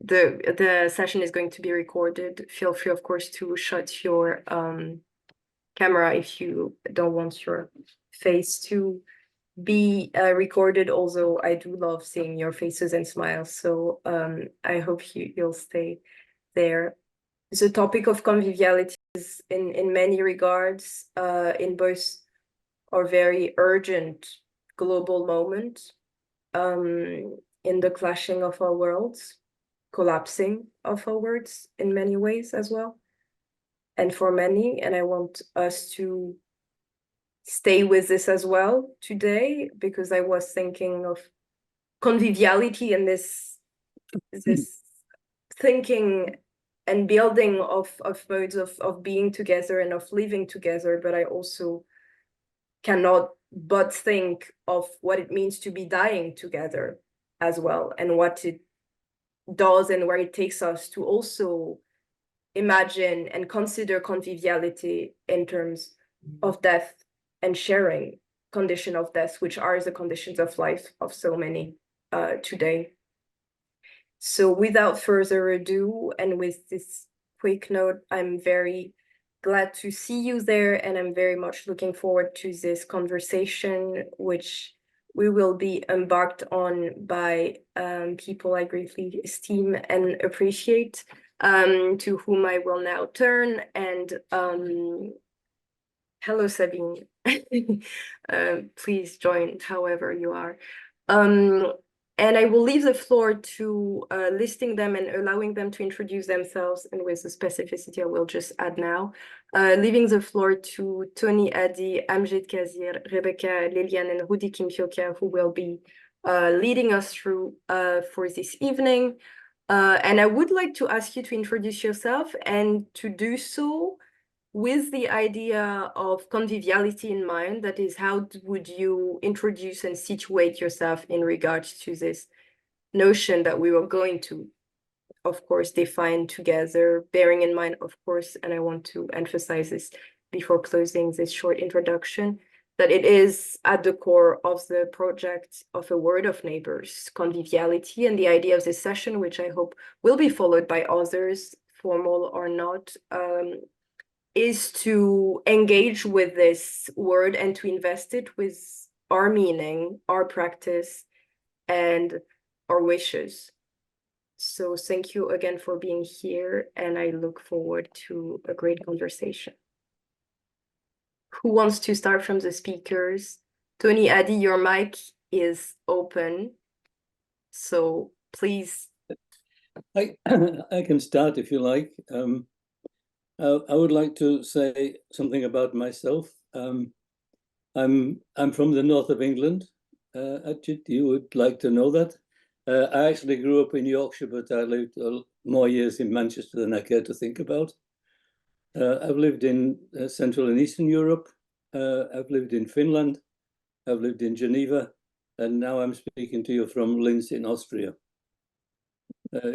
the session is going to be recorded. Feel free, of course, to shut your camera if you don't want your face to be recorded. Although I do love seeing your faces and smiles, so I hope you'll stay there. The topic of conviviality is in many regards in both our very urgent global moment, in the clashing of our worlds, collapsing of our worlds in many ways as well, and for many. And I want us to stay with this as well today, because I was thinking of conviviality and this thinking and building of modes of being together and of living together. But I also cannot but think of what it means to be dying together as well, and what it does and where it takes us to also imagine and consider conviviality in terms of death and sharing condition of death, which are the conditions of life of so many today. So without further ado, and with this quick note, I'm very glad to see you there, and I'm very much looking forward to this conversation, which we will be embarked on by people I greatly esteem and appreciate, to whom I will now turn. And hello, Sabine. Please join however you are. And I will leave the floor to listing them and allowing them to introduce themselves, and with the specificity I will just add now, leaving the floor to Tony, Addy, Amjid, Khazir, Rebecca Lillian, and Rouddy Kimpioka, who will be leading us through for this evening. And I would like to ask you to introduce yourself, and to do so with the idea of conviviality in mind. That is, how would you introduce and situate yourself in regards to this notion that we were going to, of course, define together, bearing in mind, of course, and I want to emphasize this before closing this short introduction, that it is at the core of the project of A Word of Neighbors, conviviality, and the idea of this session, which I hope will be followed by others, formal or not, is to engage with this word and to invest it with our meaning, our practice, and our wishes. So thank you again for being here, and I look forward to a great conversation. Who wants to start from the speakers? Tony, Addy, your mic is open, so please. I can start if you like. I would like to say something about myself. I'm from the north of England. Adjid, you would like to know that. I actually grew up in Yorkshire, but I lived more years in Manchester than I care to think about. I've lived in Central and Eastern Europe. I've lived in Finland. I've lived in Geneva, and now I'm speaking to you from Linz in Austria.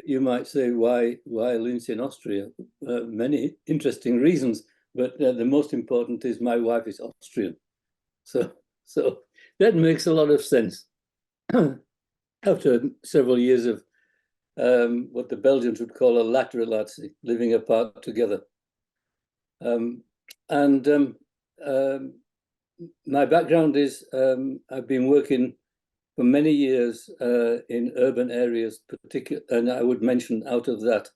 You might say, why Linz in Austria? Many interesting reasons, but the most important is my wife is Austrian. So that makes a lot of sense. After several years of what the Belgians would call a lateralatie, living apart together. My background is I've been working for many years in urban areas, and I would mention out of that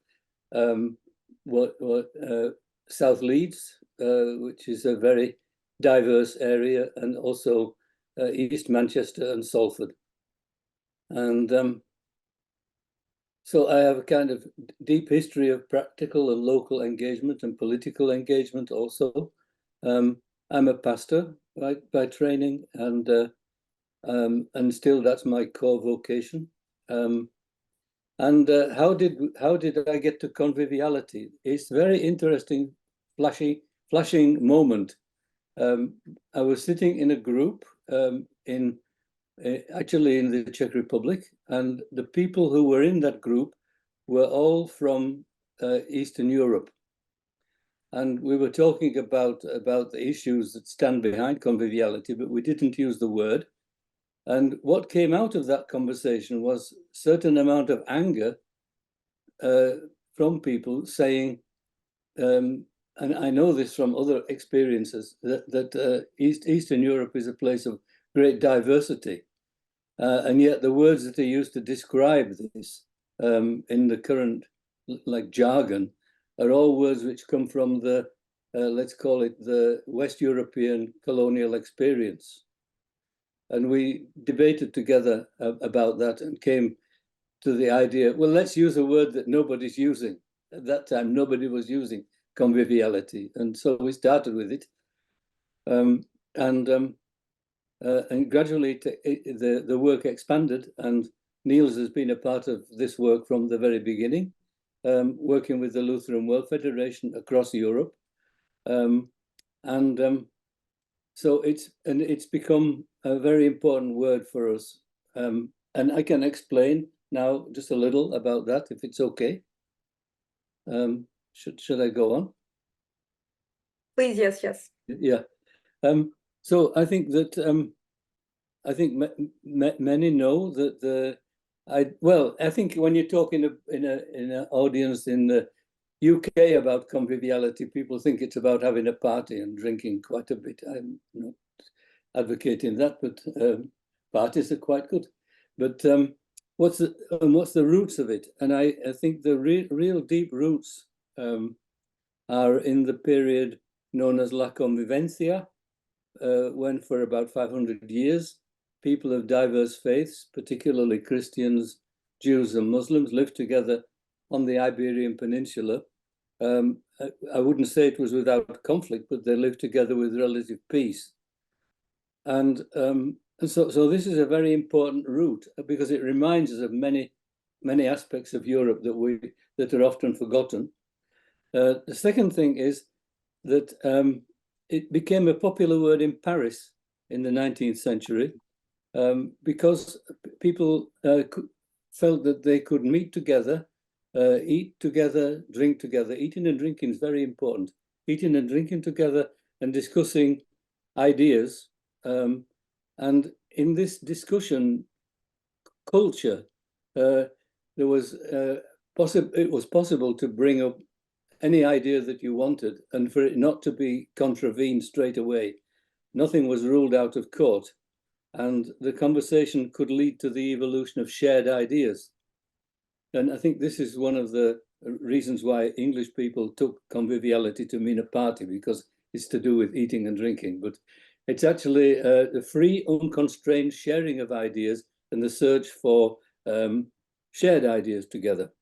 South Leeds, which is a very diverse area, and also East Manchester and Salford. And so I have a kind of deep history of practical and local engagement and political engagement also. I'm a pastor by training, and still that's my core vocation. How did I get to conviviality? It's a very interesting, flashing moment. I was sitting in a group actually in the Czech Republic, and the people who were in that group were all from Eastern Europe. And we were talking about the issues that stand behind conviviality, but we didn't use the word. And what came out of that conversation was a certain amount of anger from people saying, and I know this from other experiences, that Eastern Europe is a place of great diversity. And yet the words that are used to describe this in the current jargon are all words which come from the, let's call it the West European colonial experience. And we debated together about that and came to the idea, well, let's use a word that nobody's using. At that time, nobody was using conviviality. And so we started with it. And gradually the work expanded, and Niels has been a part of this work from the very beginning, working with the Lutheran World Federation across Europe. So it's become a very important word for us. And I can explain now just a little about that, if it's okay. Should I go on? Please, yes. Yeah. So I think that many know that I think when you talk in an audience in the UK about conviviality, people think it's about having a party and drinking quite a bit. I'm not advocating that, but parties are quite good. But what's the roots of it? And I think the real deep roots are in the period known as La Convivencia, when for about 500 years, people of diverse faiths, particularly Christians, Jews, and Muslims, lived together on the Iberian Peninsula. I wouldn't say it was without conflict, but they lived together with relative peace. And so this is a very important root, because it reminds us of many aspects of Europe that are often forgotten. The second thing is that it became a popular word in Paris in the 19th century because people felt that they could meet together, eat together, drink together. Eating and drinking is very important. Eating and drinking together and discussing ideas. And in this discussion culture, it was possible to bring up any idea that you wanted, and for it not to be contravened straight away. Nothing was ruled out of court, and the conversation could lead to the evolution of shared ideas. And I think this is one of the reasons why English people took conviviality to mean a party, because it's to do with eating and drinking. But it's actually the free, unconstrained sharing of ideas and the search for shared ideas together.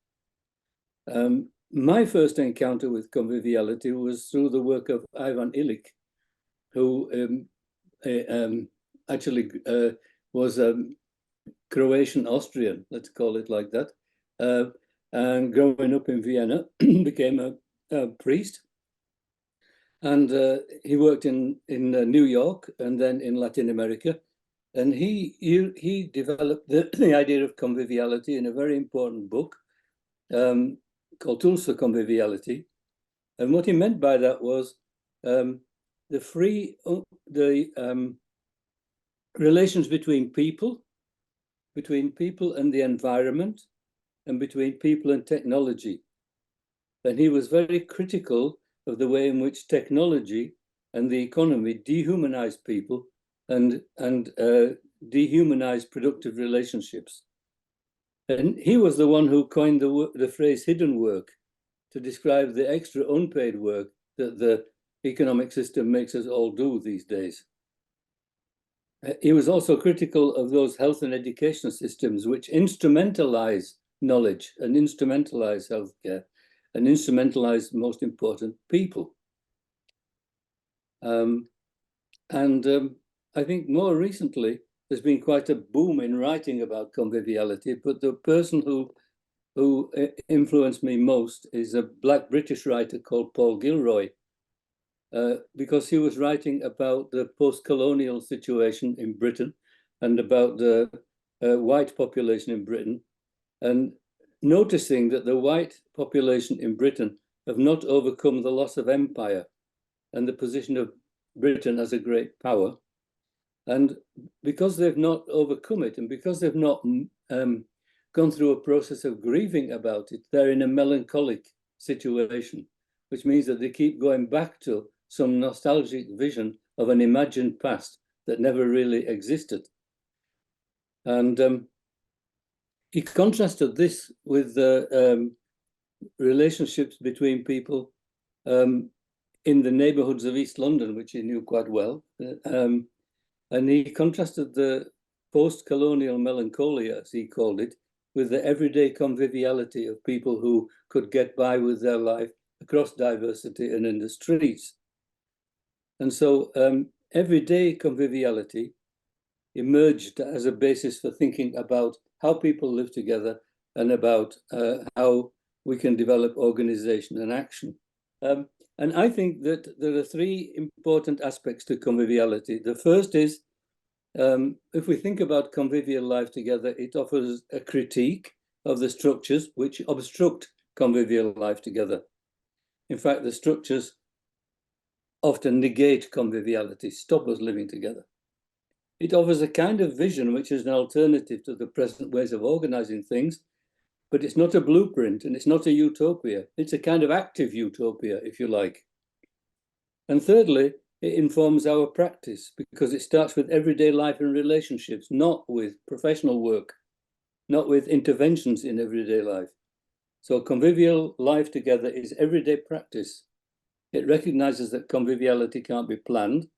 My first encounter with conviviality was through the work of Ivan Illich, who actually was Croatian Austrian, let's call it like that, and growing up in Vienna, became a priest. And he worked in New York and then in Latin America. And he developed the idea of conviviality in a very important book called Tools for Conviviality. And what he meant by that was the relations between people and the environment, and between people and technology. And he was very critical of the way in which technology and the economy dehumanize people and dehumanize productive relationships. And he was the one who coined the phrase hidden work to describe the extra unpaid work that the economic system makes us all do these days. He was also critical of those health and education systems which instrumentalize knowledge and instrumentalize healthcare and instrumentalize, most important, people. I think more recently, there's been quite a boom in writing about conviviality, but the person who influenced me most is a Black British writer called Paul Gilroy, because he was writing about the post-colonial situation in Britain and about the white population in Britain, and noticing that the white population in Britain have not overcome the loss of empire and the position of Britain as a great power. And because they've not overcome it, and because they've not gone through a process of grieving about it. They're in a melancholic situation, which means that they keep going back to some nostalgic vision of an imagined past that never really existed. And he contrasted this with the relationships between people in the neighborhoods of East London, which he knew quite well. And he contrasted the post-colonial melancholia, as he called it, with the everyday conviviality of people who could get by with their life across diversity and in the streets. And so everyday conviviality emerged as a basis for thinking about how people live together and about how we can develop organization and action. And I think that there are three important aspects to conviviality. The first is, if we think about convivial life together, it offers a critique of the structures which obstruct convivial life together. In fact, the structures often negate conviviality, stop us living together. It offers a kind of vision which is an alternative to the present ways of organizing things, but it's not a blueprint and it's not a utopia. It's a kind of active utopia, if you like. And thirdly, it informs our practice because it starts with everyday life and relationships, not with professional work, not with interventions in everyday life. So convivial life together is everyday practice. It recognizes that conviviality can't be planned,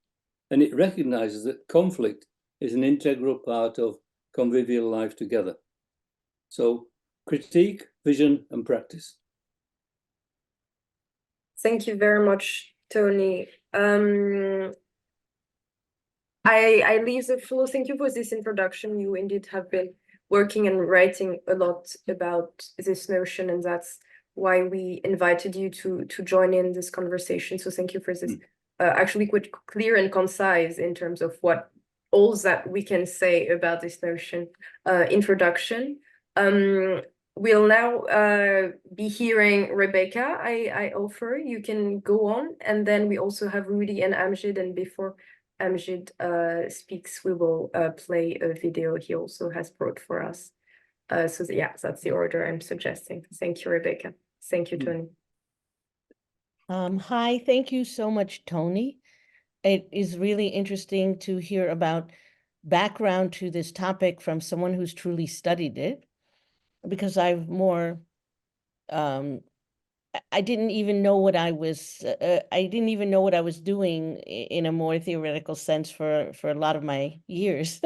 and it recognizes that conflict is an integral part of convivial life together. So critique, vision, and practice. Thank you very much, Tony. I leave the floor. Thank you for this introduction. You indeed have been working and writing a lot about this notion, and that's why we invited you to join in this conversation. So thank you for this actually quite clear and concise in terms of what all that we can say about this notion introduction. We'll now be hearing Rebecca. I offer you can go on, and then we also have Rouddy and Amjid, and before Amjid speaks, we will play a video he also has brought for us. So yeah, that's the order I'm suggesting. Thank you, Rebecca. Thank you, Tony. Hi, thank you so much, Tony. It is really interesting to hear about background to this topic from someone who's truly studied it, because I've more, I didn't even know what I was, I didn't even know what I was doing in a more theoretical sense for a lot of my years.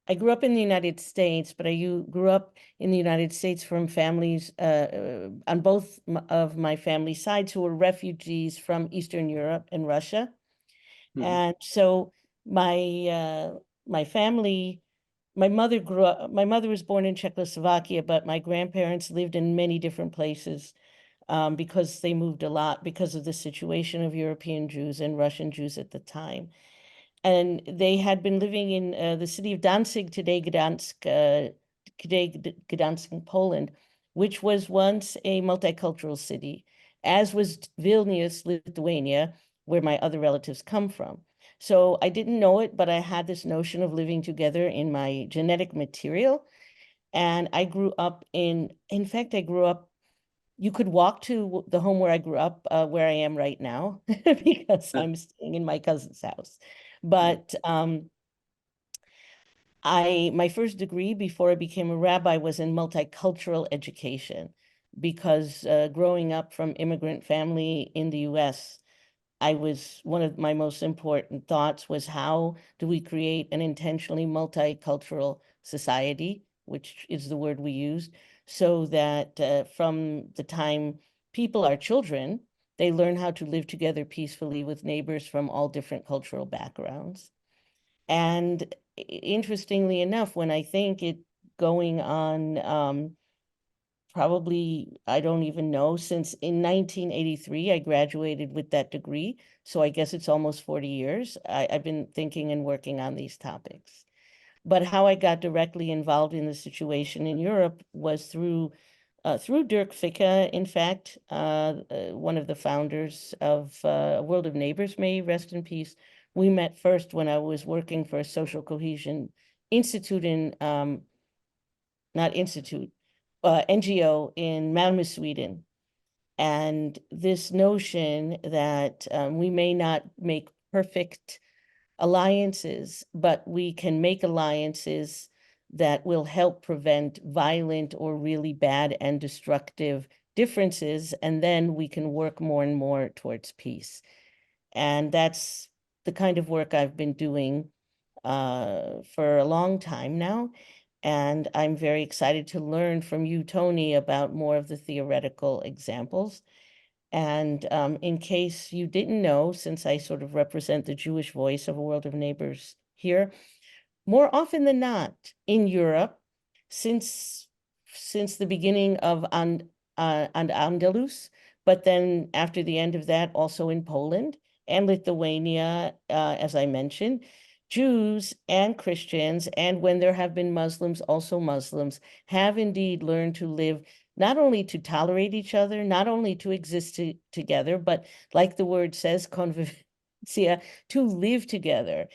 I grew up in the United States, but I grew up in the United States from families on both of my family sides who were refugees from Eastern Europe and Russia. Mm-hmm. And so my family, my mother was born in Czechoslovakia, but my grandparents lived in many different places because they moved a lot because of the situation of European Jews and Russian Jews at the time. And they had been living in the city of Danzig, today Gdansk, in Poland, which was once a multicultural city, as was Vilnius, Lithuania, where my other relatives come from. So I didn't know it, but I had this notion of living together in my genetic material. And I grew up in fact, I grew up, you could walk to the home where I grew up, where I am right now, because I'm staying in my cousin's house. But my first degree before I became a rabbi was in multicultural education, because growing up from immigrant family in the US, one of my most important thoughts was, how do we create an intentionally multicultural society, which is the word we used, so that from the time people are children, they learn how to live together peacefully with neighbors from all different cultural backgrounds. And interestingly enough, when I think it going on, probably, I don't even know, since in 1983, I graduated with that degree. So I guess it's almost 40 years. I've been thinking and working on these topics. But how I got directly involved in the situation in Europe was through Dirk Ficke, in fact, one of the founders of World of Neighbors, may he rest in peace. We met first when I was working for a social cohesion institute in not institute, NGO in Malmö, Sweden. And this notion that we may not make perfect alliances, but we can make alliances that will help prevent violent or really bad and destructive differences, and then we can work more and more towards peace. And that's the kind of work I've been doing for a long time now. And I'm very excited to learn from you, Tony, about more of the theoretical examples. And in case you didn't know, since I sort of represent the Jewish voice of A World of Neighbors here, more often than not in Europe, since the beginning of Andalus, but then after the end of that, also in Poland and Lithuania, as I mentioned, Jews and Christians, and when there have been Muslims, also Muslims, have indeed learned to live, not only to tolerate each other, not only to exist together, but like the word says, conviviality, to live together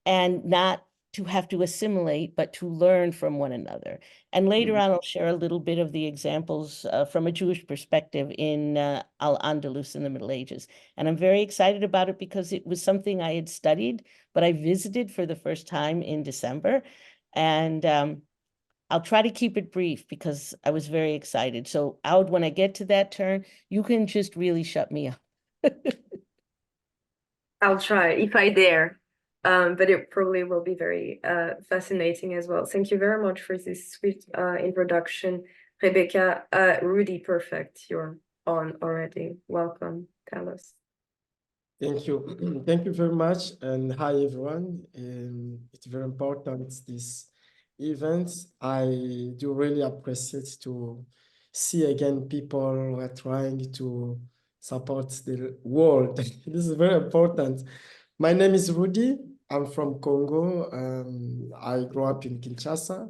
and not to have to assimilate, but to learn from one another. And later on, I'll share a little bit of the examples from a Jewish perspective in Al-Andalus in the Middle Ages. And I'm very excited about it because it was something I had studied, but I visited for the first time in December. And I'll try to keep it brief because I was very excited. So Aude, when I get to that turn, you can just really shut me up. I'll try if I dare. But it probably will be very fascinating as well. Thank you very much for this sweet introduction, Rebecca. Rouddy, perfect. You're on already. Welcome, Carlos. Thank you. Thank you very much. And hi, everyone. It's very important, this event. I do really appreciate to see again people who are trying to support the world. This is very important. My name is Rouddy. I'm from Congo. I grew up in Kinshasa.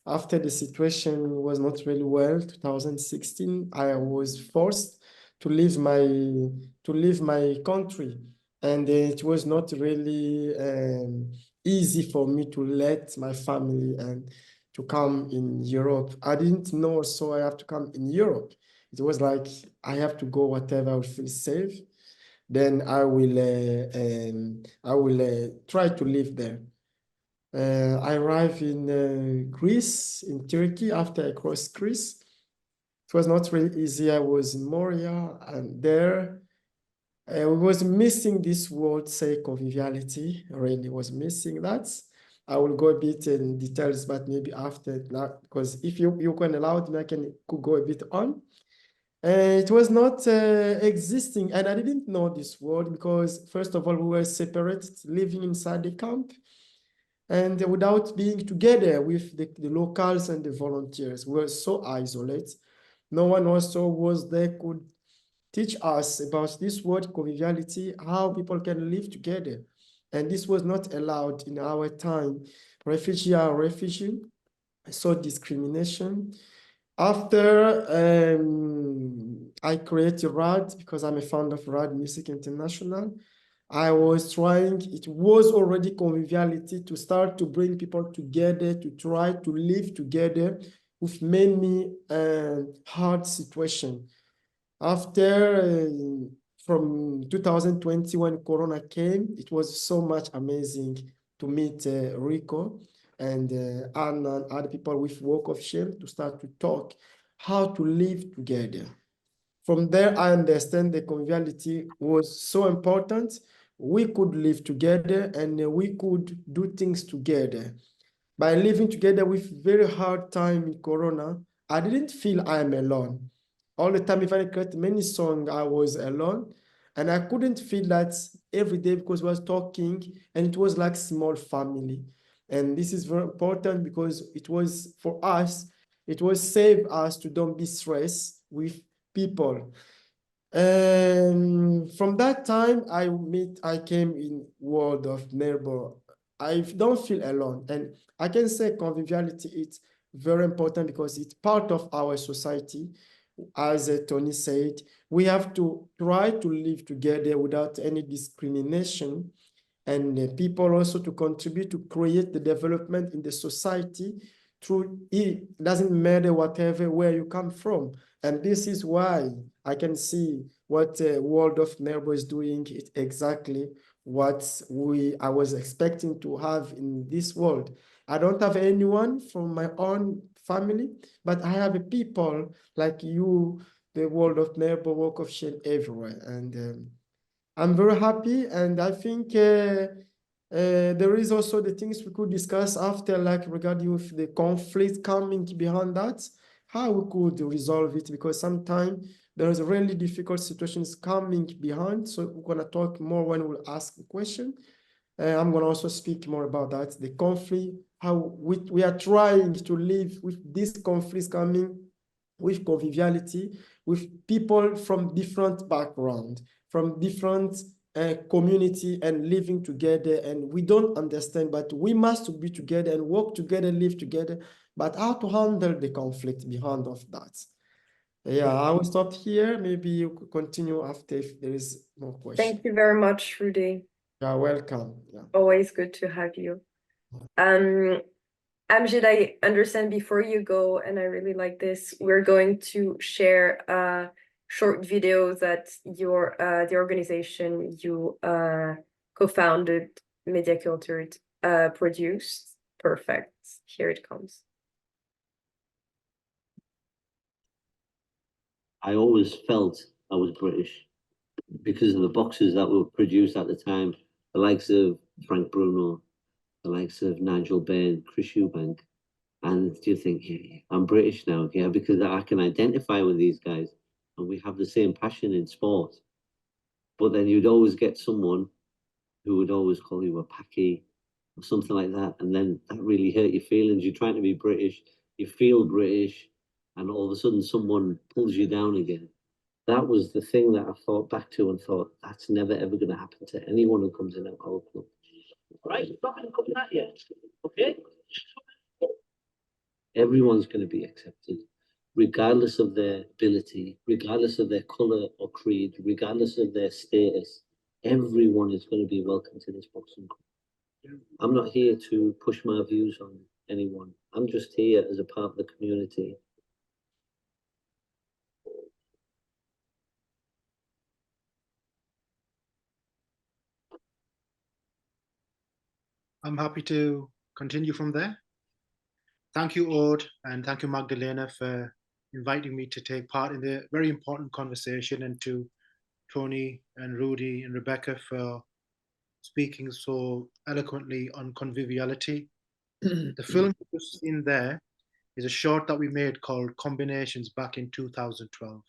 After the situation was not really well, 2016, I was forced to leave my country, and it was not really easy for me to let my family and to come in Europe. I didn't know, so I have to come in Europe. It was like I have to go whatever I would feel safe. Then I will try to live there. I arrived in Greece, in Turkey, after I crossed Greece. It was not really easy. I was in Moria, and there I was missing this word, say conviviality. Really was missing that. I will go a bit in details, but maybe after that, because if you can allow me, I could go a bit on. It was not existing, and I didn't know this word because, first of all, we were separated, living inside the camp, and without being together with the locals and the volunteers. We were so isolated. No one also was there could teach us about this word conviviality, how people can live together. And this was not allowed in our time. Refugee, I saw discrimination. After I created RAD, because I'm a founder of RAD Music International, I was trying, it was already conviviality, to start to bring people together, to try to live together with many hard situations. After, from 2020, when Corona came, it was so much amazing to meet Rico and Anna and other people with Walk of Shame, to start to talk how to live together. From there, I understand the conviviality was so important. We could live together and we could do things together. By living together with very hard time in Corona, I didn't feel I am alone. All the time, if I create many songs, I was alone. And I couldn't feel that every day because we was talking, and it was like small family. And this is very important because it was, for us, it was save us to don't be stressed with people. From that time, I came in World of Neighbor. I don't feel alone. And I can say conviviality, it's very important because it's part of our society. As Tony said, we have to try to live together without any discrimination, and people also to contribute to create the development in the society, through it doesn't matter whatever where you come from. And this is why I can see what World of Neighbor is doing, it exactly what I was expecting to have in this world. I don't have anyone from my own family, but I have people like you, the World of Neighbor, Walk of Shame everywhere. And I'm very happy, and I think there is also the things we could discuss after, like regarding with the conflict coming behind that, how we could resolve it, because sometimes there's really difficult situations coming behind. So we're gonna talk more when we'll ask the question. I'm gonna also speak more about that, the conflict, how we are trying to live with these conflicts coming, with conviviality, with people from different backgrounds, from different community, and living together. And we don't understand, but we must be together and work together, live together. But how to handle the conflict behind of that? Yeah, I will stop here. Maybe you could continue after if there is more questions. Thank you very much, Rouddy. You're welcome. Yeah. Always good to have you. Amjid, I understand before you go, and I really like this, we're going to share a short video that your the organization you co-founded, Media Cultured, produced. Perfect. Here it comes. I always felt I was British because of the boxes that were produced at the time, the likes of Frank Bruno, the likes of Nigel Baird, Chris Eubank. And do you think, yeah, I'm British now, yeah, because I can identify with these guys and we have the same passion in sport. But then you'd always get someone who would always call you a Paki or something like that. And then that really hurt your feelings. You're trying to be British, you feel British, and all of a sudden someone pulls you down again. That was the thing that I thought back to and thought, that's never ever going to happen to anyone who comes in our club. Right, it's not going to come that yet, okay? Everyone's going to be accepted, regardless of their ability, regardless of their colour or creed, regardless of their status. Everyone is going to be welcome to this boxing club. I'm not here to push my views on anyone. I'm just here as a part of the community. I'm happy to continue from there. Thank you, Aude, and thank you, Magdalena, for inviting me to take part in the very important conversation, and to Tony and Rouddy and Rebecca for speaking so eloquently on conviviality. The film you've seen there is a short that we made called Combinations back in 2012.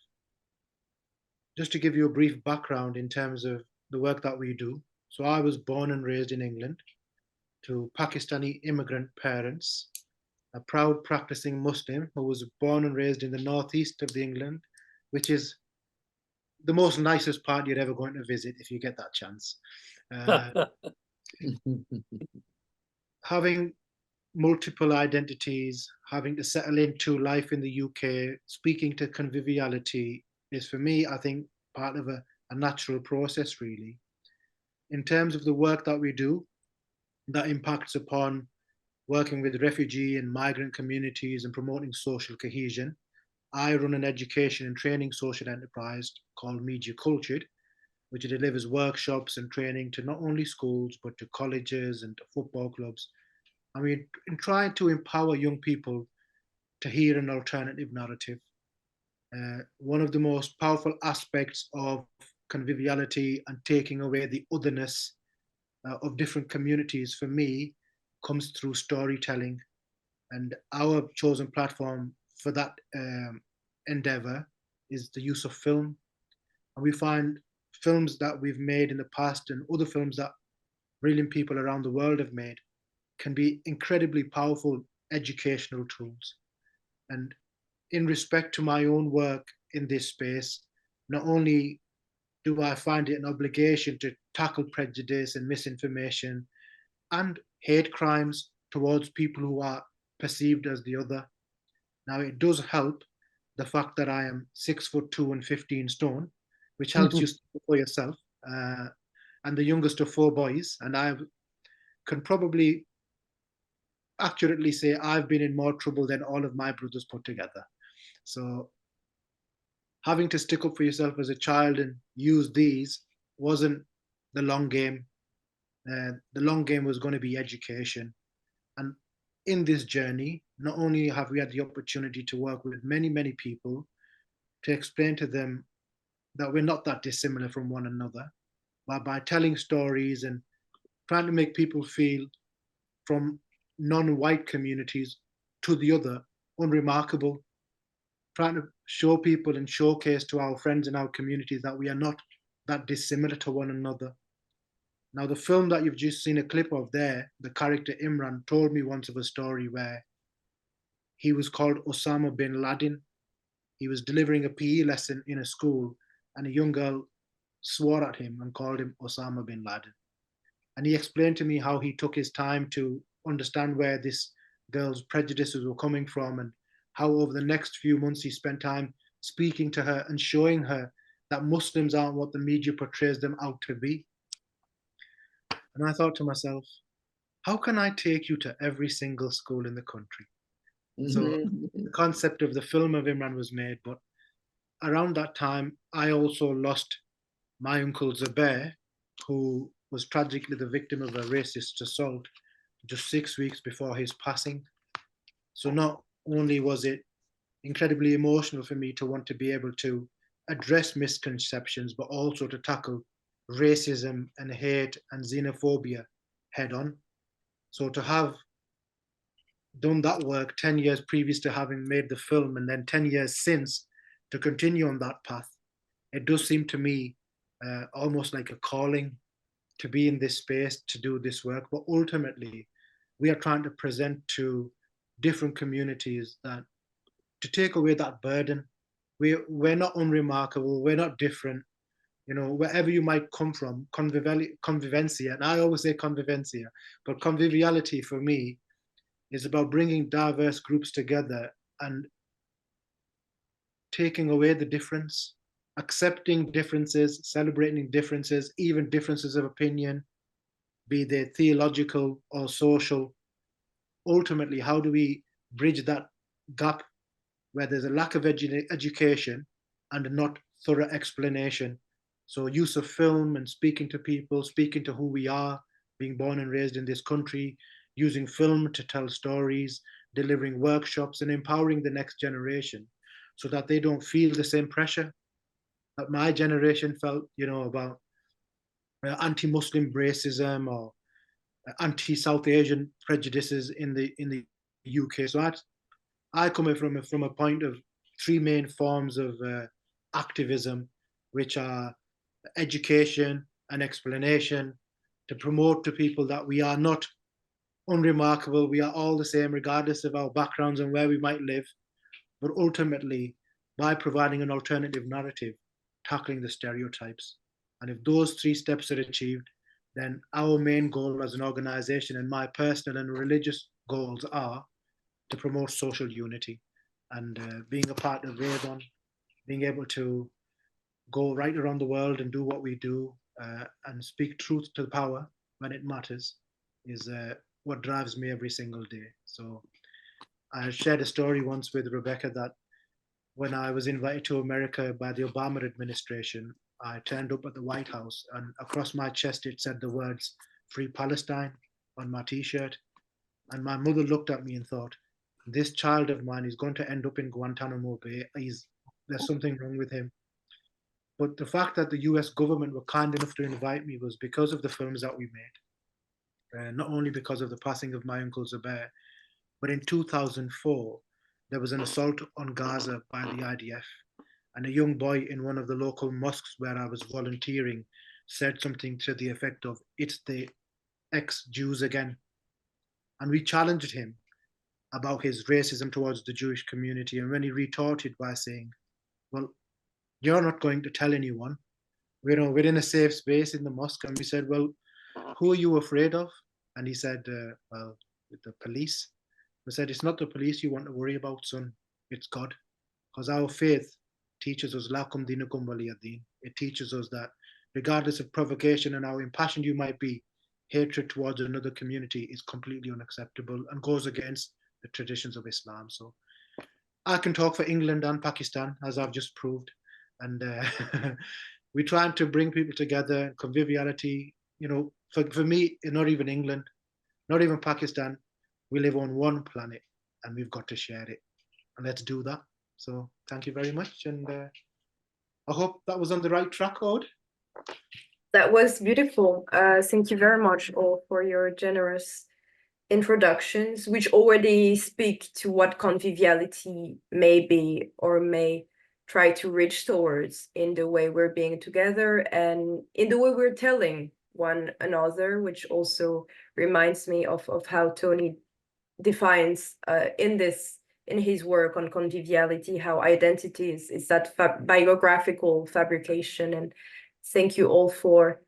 Just to give you a brief background in terms of the work that we do. So I was born and raised in England to Pakistani immigrant parents, a proud practicing Muslim who was born and raised in the northeast of England, which is the most nicest part you're ever going to visit if you get that chance. Having multiple identities, having to settle into life in the UK, speaking to conviviality is, for me, I think, part of a natural process, really. In terms of the work that we do, that impacts upon working with refugee and migrant communities and promoting social cohesion. I run an education and training social enterprise called Media Cultured, which delivers workshops and training to not only schools, but to colleges and to football clubs. And we try to empower young people to hear an alternative narrative. One of the most powerful aspects of conviviality and taking away the otherness of different communities, for me, comes through storytelling. And our chosen platform for that endeavor is the use of film. And we find films that we've made in the past and other films that brilliant people around the world have made can be incredibly powerful educational tools. And in respect to my own work in this space, not only do I find it an obligation to tackle prejudice and misinformation and hate crimes towards people who are perceived as the other. Now, it does help the fact that I am 6'2" and 15 stone, which helps you for yourself, and the youngest of 4 boys, and I can probably accurately say I've been in more trouble than all of my brothers put together. So having to stick up for yourself as a child and use these wasn't the long game. The long game was going to be education. And in this journey, not only have we had the opportunity to work with many, many people to explain to them that we're not that dissimilar from one another, but by telling stories and trying to make people feel from non-white communities to the other unremarkable, trying to show people and showcase to our friends in our communities that we are not that dissimilar to one another. Now, the film that you've just seen a clip of there, the character Imran told me once of a story where he was called Osama bin Laden. He was delivering a PE lesson in a school, and a young girl swore at him and called him Osama bin Laden. And he explained to me how he took his time to understand where this girl's prejudices were coming from, and how over the next few months he spent time speaking to her and showing her that Muslims aren't what the media portrays them out to be. And I thought to myself, how can I take you to every single school in the country? So the concept of the film of Imran was made, but around that time, I also lost my uncle Zubair, who was tragically the victim of a racist assault just 6 weeks before his passing. So not only was it incredibly emotional for me to want to be able to address misconceptions, but also to tackle racism and hate and xenophobia head on. So to have done that work 10 years previous to having made the film, and then 10 years since to continue on that path, it does seem to me almost like a calling to be in this space, to do this work. But ultimately, we are trying to present to different communities that to take away that burden. We're not unremarkable, we're not different. You know, wherever you might come from, convivencia, and I always say convivencia, but conviviality for me is about bringing diverse groups together and taking away the difference, accepting differences, celebrating differences, even differences of opinion, be they theological or social. Ultimately, how do we bridge that gap where there's a lack of education and not thorough explanation? So use of film and speaking to people, speaking to who we are, being born and raised in this country, using film to tell stories, delivering workshops and empowering the next generation so that they don't feel the same pressure that my generation felt, you know, about anti-Muslim racism or anti-South Asian prejudices in the UK. So I come from a point of three main forms of activism, which are education and explanation, to promote to people that we are not unremarkable, we are all the same regardless of our backgrounds and where we might live, but ultimately by providing an alternative narrative, tackling the stereotypes. And if those three steps are achieved, then our main goal as an organization and my personal and religious goals are to promote social unity. And being a part of AWoN, being able to go right around the world and do what we do and speak truth to power when it matters is what drives me every single day. So I shared a story once with Rebecca that when I was invited to America by the Obama administration, I turned up at the White House and across my chest it said the words "Free Palestine" on my t-shirt. And my mother looked at me and thought, this child of mine is going to end up in Guantanamo Bay. There's something wrong with him. But the fact that the US government were kind enough to invite me was because of the films that we made. Not only because of the passing of my uncle Zubair, but in 2004, there was an assault on Gaza by the IDF. And a young boy in one of the local mosques where I was volunteering said something to the effect of, "It's the ex-Jews again." And we challenged him about his racism towards the Jewish community. And when he retorted by saying, "Well, you're not going to tell anyone. We're in a safe space in the mosque." And we said, "Well, who are you afraid of?" And he said, "Well, the police." We said, "It's not the police you want to worry about, son. It's God." Because our faith teaches us, lakum dinukum waliyadin. It teaches us that regardless of provocation and how impassioned you might be, hatred towards another community is completely unacceptable and goes against the traditions of Islam. So I can talk for England and Pakistan, as I've just proved. And we're trying to bring people together, conviviality. You know, for me, not even England, not even Pakistan, we live on one planet and we've got to share it. And let's do that. So thank you very much. And I hope that was on the right track, Aude. That was beautiful. Thank you very much all for your generous introductions, which already speak to what conviviality may be or may try to reach towards in the way we're being together and in the way we're telling one another, which also reminds me of how Tony defines in his work on conviviality, how identity is that biographical fabrication. And thank you all for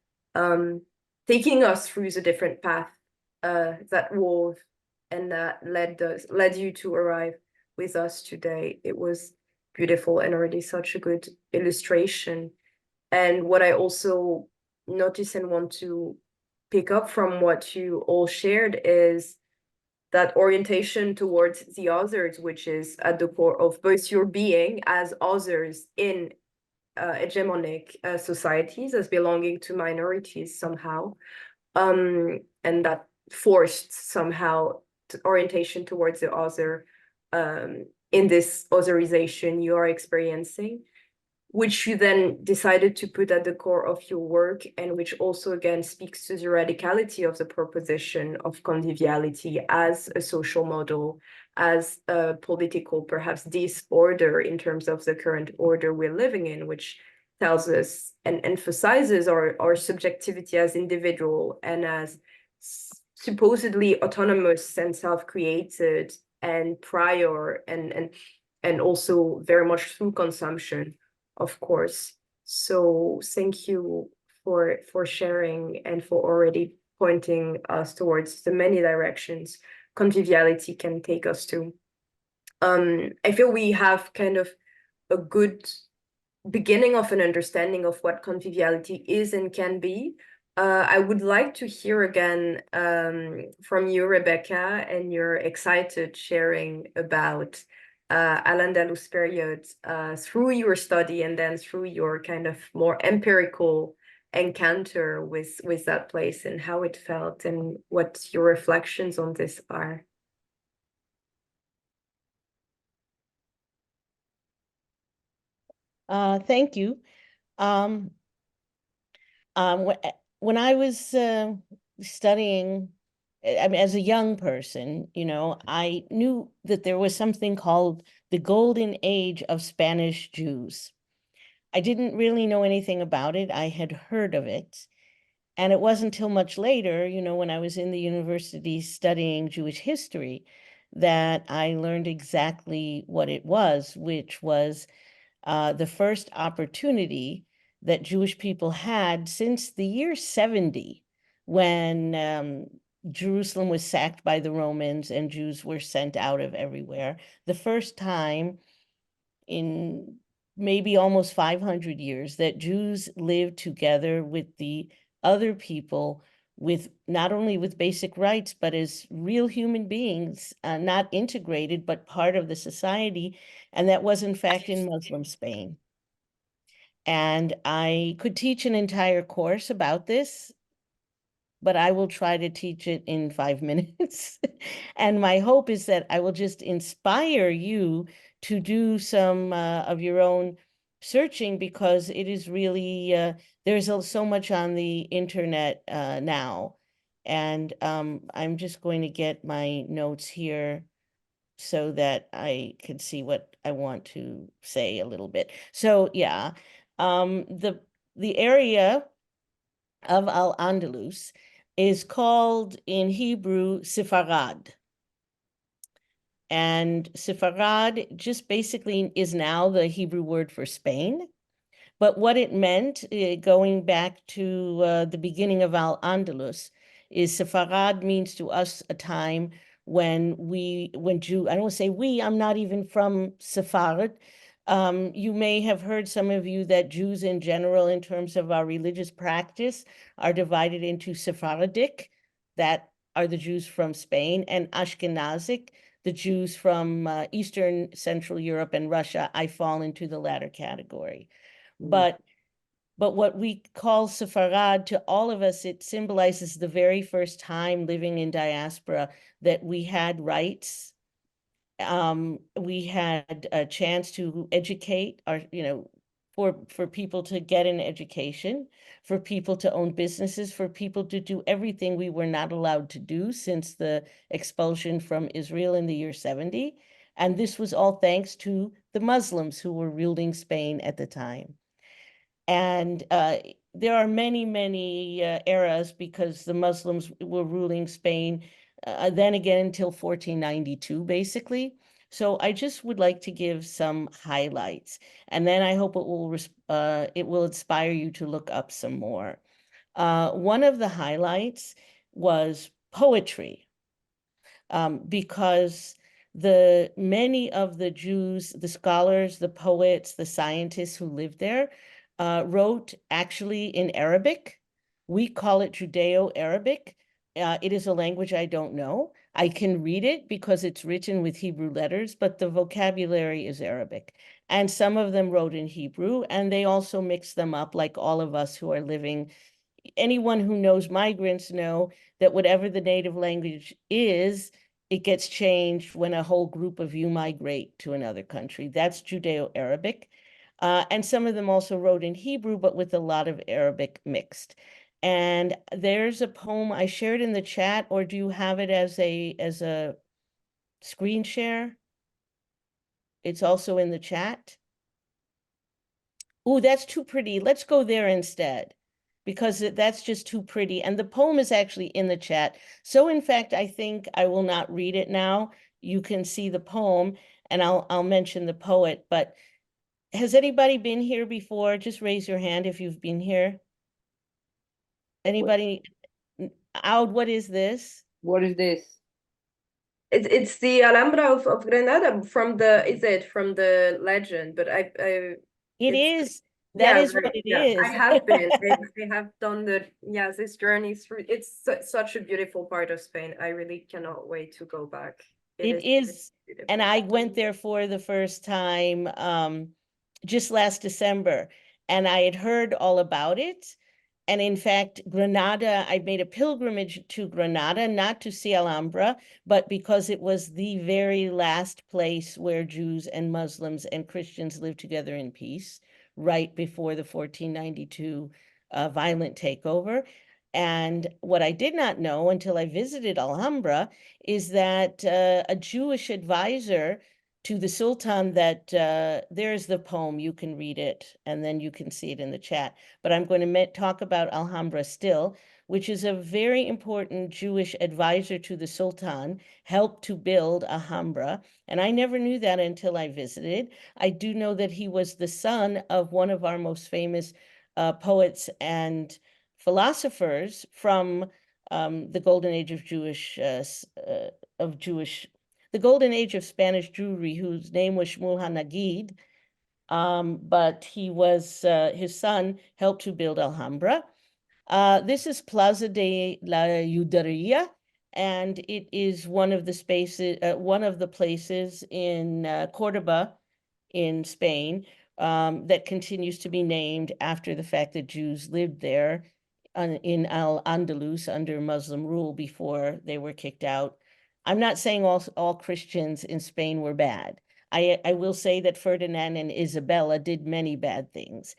taking us through the different paths that wove and that led you to arrive with us today. It was beautiful and already such a good illustration. And what I also notice and want to pick up from what you all shared is that orientation towards the others, which is at the core of both your being as others in hegemonic societies, as belonging to minorities somehow, and that forced somehow orientation towards the other in this otherization you are experiencing, which you then decided to put at the core of your work, and which also again speaks to the radicality of the proposition of conviviality as a social model, as a political, perhaps, disorder in terms of the current order we're living in, which tells us and emphasizes our subjectivity as individual and as supposedly autonomous and self-created and prior and also very much through consumption, of course. So thank you for sharing and for already pointing us towards the many directions conviviality can take us to. I feel we have kind of a good beginning of an understanding of what conviviality is and can be. I would like to hear again from you, Rebecca, and your excited sharing about Al-Andalus period through your study and then through your kind of more empirical encounter with that place and how it felt and what your reflections on this are. Thank you. When I was studying, I mean, as a young person, you know, I knew that there was something called the golden age of Spanish Jews. I didn't really know anything about it. I had heard of it. And it wasn't until much later, you know, when I was in the university studying Jewish history, that I learned exactly what it was, which was the first opportunity that Jewish people had since the year 70, when Jerusalem was sacked by the Romans and Jews were sent out of everywhere. The first time in maybe almost 500 years that Jews lived together with the other people, with not only with basic rights, but as real human beings, not integrated, but part of the society. And that was in fact in Muslim Spain. And I could teach an entire course about this, but I will try to teach it in 5 minutes. And my hope is that I will just inspire you to do some of your own searching, because it is really, there's so much on the internet now. And I'm just going to get my notes here so that I can see what I want to say a little bit. So yeah, the area of Al-Andalus is called in Hebrew Sepharad. And Sepharad just basically is now the Hebrew word for Spain. But what it meant, going back to the beginning of Al-Andalus, is Sepharad means to us a time when I don't want to say we, I'm not even from Sepharad. You may have heard, some of you, that Jews in general, in terms of our religious practice, are divided into Sephardic that are the Jews from Spain, and Ashkenazic, the Jews from Eastern Central Europe and Russia. I fall into the latter category. But what we call Sepharad, to all of us, it symbolizes the very first time living in diaspora that we had rights. We had a chance to educate our, for people to get an education, for people to own businesses, for people to do everything we were not allowed to do since the expulsion from Israel in the year 70. And this was all thanks to the Muslims who were ruling Spain at the time. And there are many, many eras because the Muslims were ruling Spain then again until 1492, basically. So I just would like to give some highlights, and then I hope it will inspire you to look up some more. One of the highlights was poetry, because many of the Jews, the scholars, the poets, the scientists who lived there wrote actually in Arabic. We call it Judeo-Arabic. It is a language I don't know. I can read it because it's written with Hebrew letters, but the vocabulary is Arabic. And some of them wrote in Hebrew, and they also mixed them up like all of us who are living. Anyone who knows migrants know that whatever the native language is, it gets changed when a whole group of you migrate to another country. That's Judeo-Arabic. And some of them also wrote in Hebrew, but with a lot of Arabic mixed. And there's a poem I shared in the chat, or do you have it as a screen share? It's also in the chat. Oh, that's too pretty. Let's go there instead, because that's just too pretty. And the poem is actually in the chat. So in fact, I think I will not read it now. You can see the poem, and I'll mention the poet. But has anybody been here before? Just raise your hand if you've been here. Anybody? Aude, what is this? What is this? It's the Alhambra of Granada from the legend, but It is. That yeah, is right, what it yeah. is. I have been. I have done this journey through. It's such a beautiful part of Spain. I really cannot wait to go back. It is, and I went there for the first time just last December, and I had heard all about it. And in fact, Granada, I made a pilgrimage to Granada, not to see Alhambra, but because it was the very last place where Jews and Muslims and Christians lived together in peace, right before the 1492 violent takeover. And what I did not know until I visited Alhambra is that a Jewish advisor to the Sultan, that there's the poem, you can read it, and then you can see it in the chat. But I'm going to talk about Alhambra still, which is a very important Jewish advisor to the Sultan, helped to build Alhambra. And I never knew that until I visited. I do know that he was the son of one of our most famous poets and philosophers from the golden age of the golden age of Spanish Jewry, whose name was Shmuel HaNagid. But he was, his son helped to build Alhambra. This is Plaza de la Juderia, and it is one of the spaces, one of the places in Cordoba in Spain that continues to be named after the fact that Jews lived there in Al-Andalus under Muslim rule before they were kicked out. I'm not saying all Christians in Spain were bad. I will say that Ferdinand and Isabella did many bad things.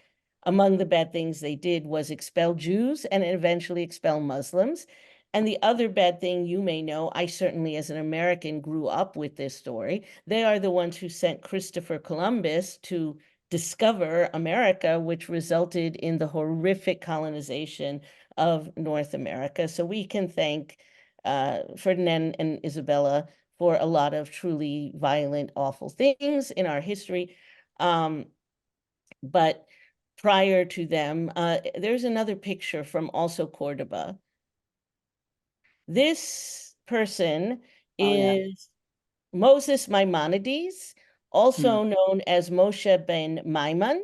Among the bad things they did was expel Jews and eventually expel Muslims. And the other bad thing you may know, I certainly as an American grew up with this story. They are the ones who sent Christopher Columbus to discover America, which resulted in the horrific colonization of North America. So we can thank Ferdinand and Isabella for a lot of truly violent, awful things in our history. But prior to them, there's another picture from also Cordoba. This person is Moses Maimonides, also known as Moshe ben Maimon.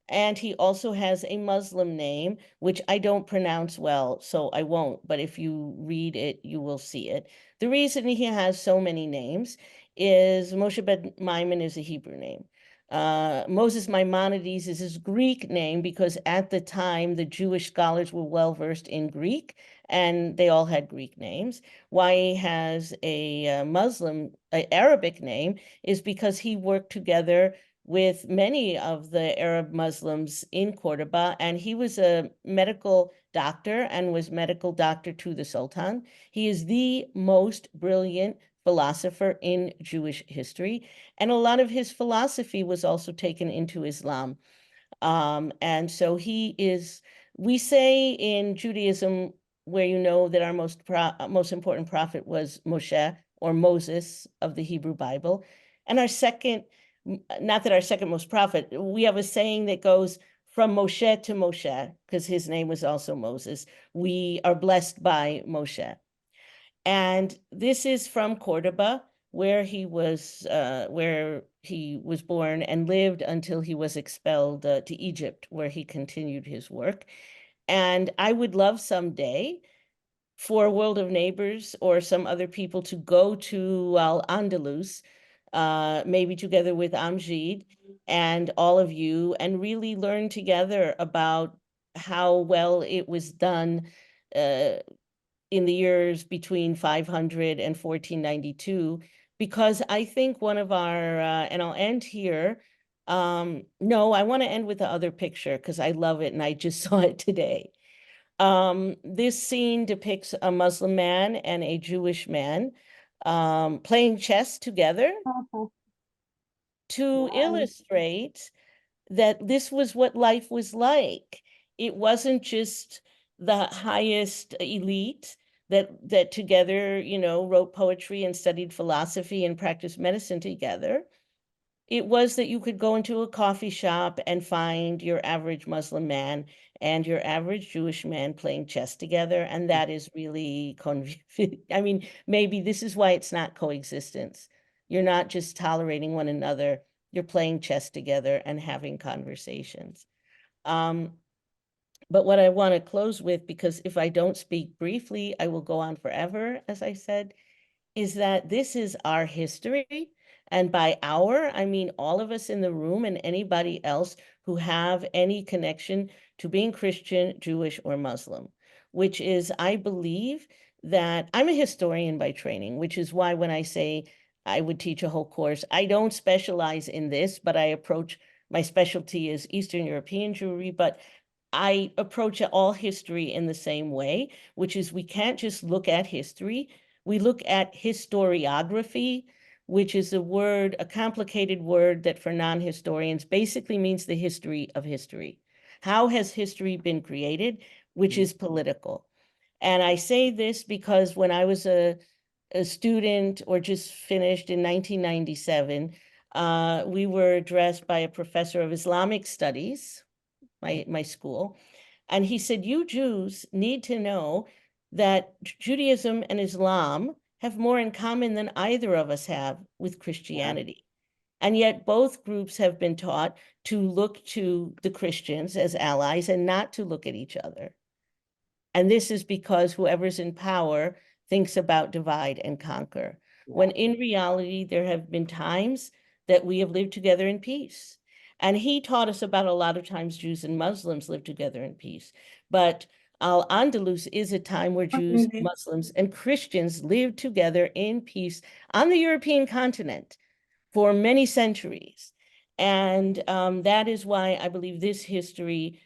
And he also has a Muslim name, which I don't pronounce well, so I won't. But if you read it, you will see it. The reason he has so many names is Moshe ben Maimon is a Hebrew name. Moses Maimonides is his Greek name because at the time the Jewish scholars were well versed in Greek and they all had Greek names. Why he has a Arabic name is because he worked together with many of the Arab Muslims in Cordoba, and he was a medical doctor and was medical doctor to the Sultan. He is the most brilliant philosopher in Jewish history, and a lot of his philosophy was also taken into Islam. And so he is, we say in Judaism, where you know that our most important prophet was Moshe or Moses of the Hebrew Bible. And our second, not that our second most prophet, we have a saying that goes from Moshe to Moshe, because his name was also Moses. We are blessed by Moshe. And this is from Cordoba, where he was born and lived until he was expelled to Egypt, where he continued his work. And I would love someday for World of Neighbors or some other people to go to Al-Andalus, maybe together with Amjid and all of you, and really learn together about how well it was done in the years between 500 and 1492, because I think one of our, and I'll end here, no, I want to end with the other picture because I love it and I just saw it today. This scene depicts a Muslim man and a Jewish man playing chess together to illustrate that this was what life was like. It wasn't just the highest elite that together, you know, wrote poetry and studied philosophy and practiced medicine together. It was that you could go into a coffee shop and find your average Muslim man and your average Jewish man playing chess together. And that is really, I mean, maybe this is why it's not coexistence. You're not just tolerating one another, you're playing chess together and having conversations. But what I want to close with, because if I don't speak briefly, I will go on forever, as I said, is that this is our history. And by our, I mean all of us in the room and anybody else who have any connection to being Christian, Jewish, or Muslim, which is, I believe that I'm a historian by training, which is why when I say I would teach a whole course, I don't specialize in this, but I approach, my specialty is Eastern European Jewry, but I approach all history in the same way, which is we can't just look at history. We look at historiography, which is a word, a complicated word that for non-historians basically means the history of history. How has history been created, which is political? And I say this because when I was a student or just finished in 1997, we were addressed by a professor of Islamic studies, my school, and he said, you Jews need to know that Judaism and Islam have more in common than either of us have with Christianity. And yet both groups have been taught to look to the Christians as allies and not to look at each other. And this is because whoever's in power thinks about divide and conquer, when in reality, there have been times that we have lived together in peace. And he taught us about a lot of times Jews and Muslims live together in peace. But Al-Andalus is a time where Jews, Muslims, and Christians lived together in peace on the European continent for many centuries. And that is why I believe this history,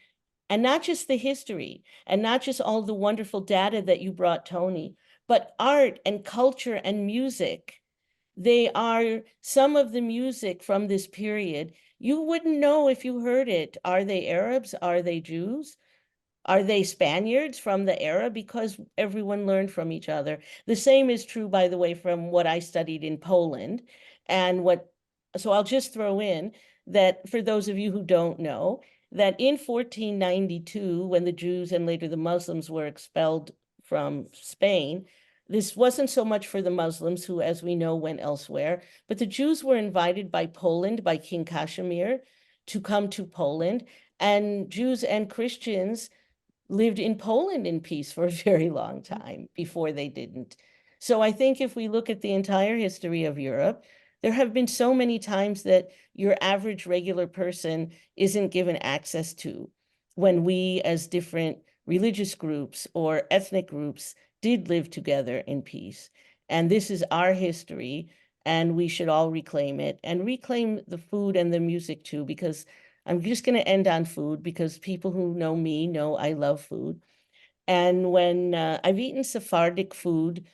and not just the history, and not just all the wonderful data that you brought, Tony, but art and culture and music. They are some of the music from this period. You wouldn't know if you heard it. Are they Arabs? Are they Jews? Are they Spaniards from the era? Because everyone learned from each other. The same is true, by the way, from what I studied in Poland. And so I'll just throw in that for those of you who don't know, that in 1492, when the Jews and later the Muslims were expelled from Spain, this wasn't so much for the Muslims who, as we know, went elsewhere, but the Jews were invited by Poland, by King Kazimir, to come to Poland, and Jews and Christians lived in Poland in peace for a very long time before they didn't. So I think if we look at the entire history of Europe, there have been so many times that your average regular person isn't given access to, when we as different religious groups or ethnic groups did live together in peace. And this is our history, and we should all reclaim it and reclaim the food and the music too, because I'm just going to end on food, because people who know me know I love food. And when I've eaten Sephardic food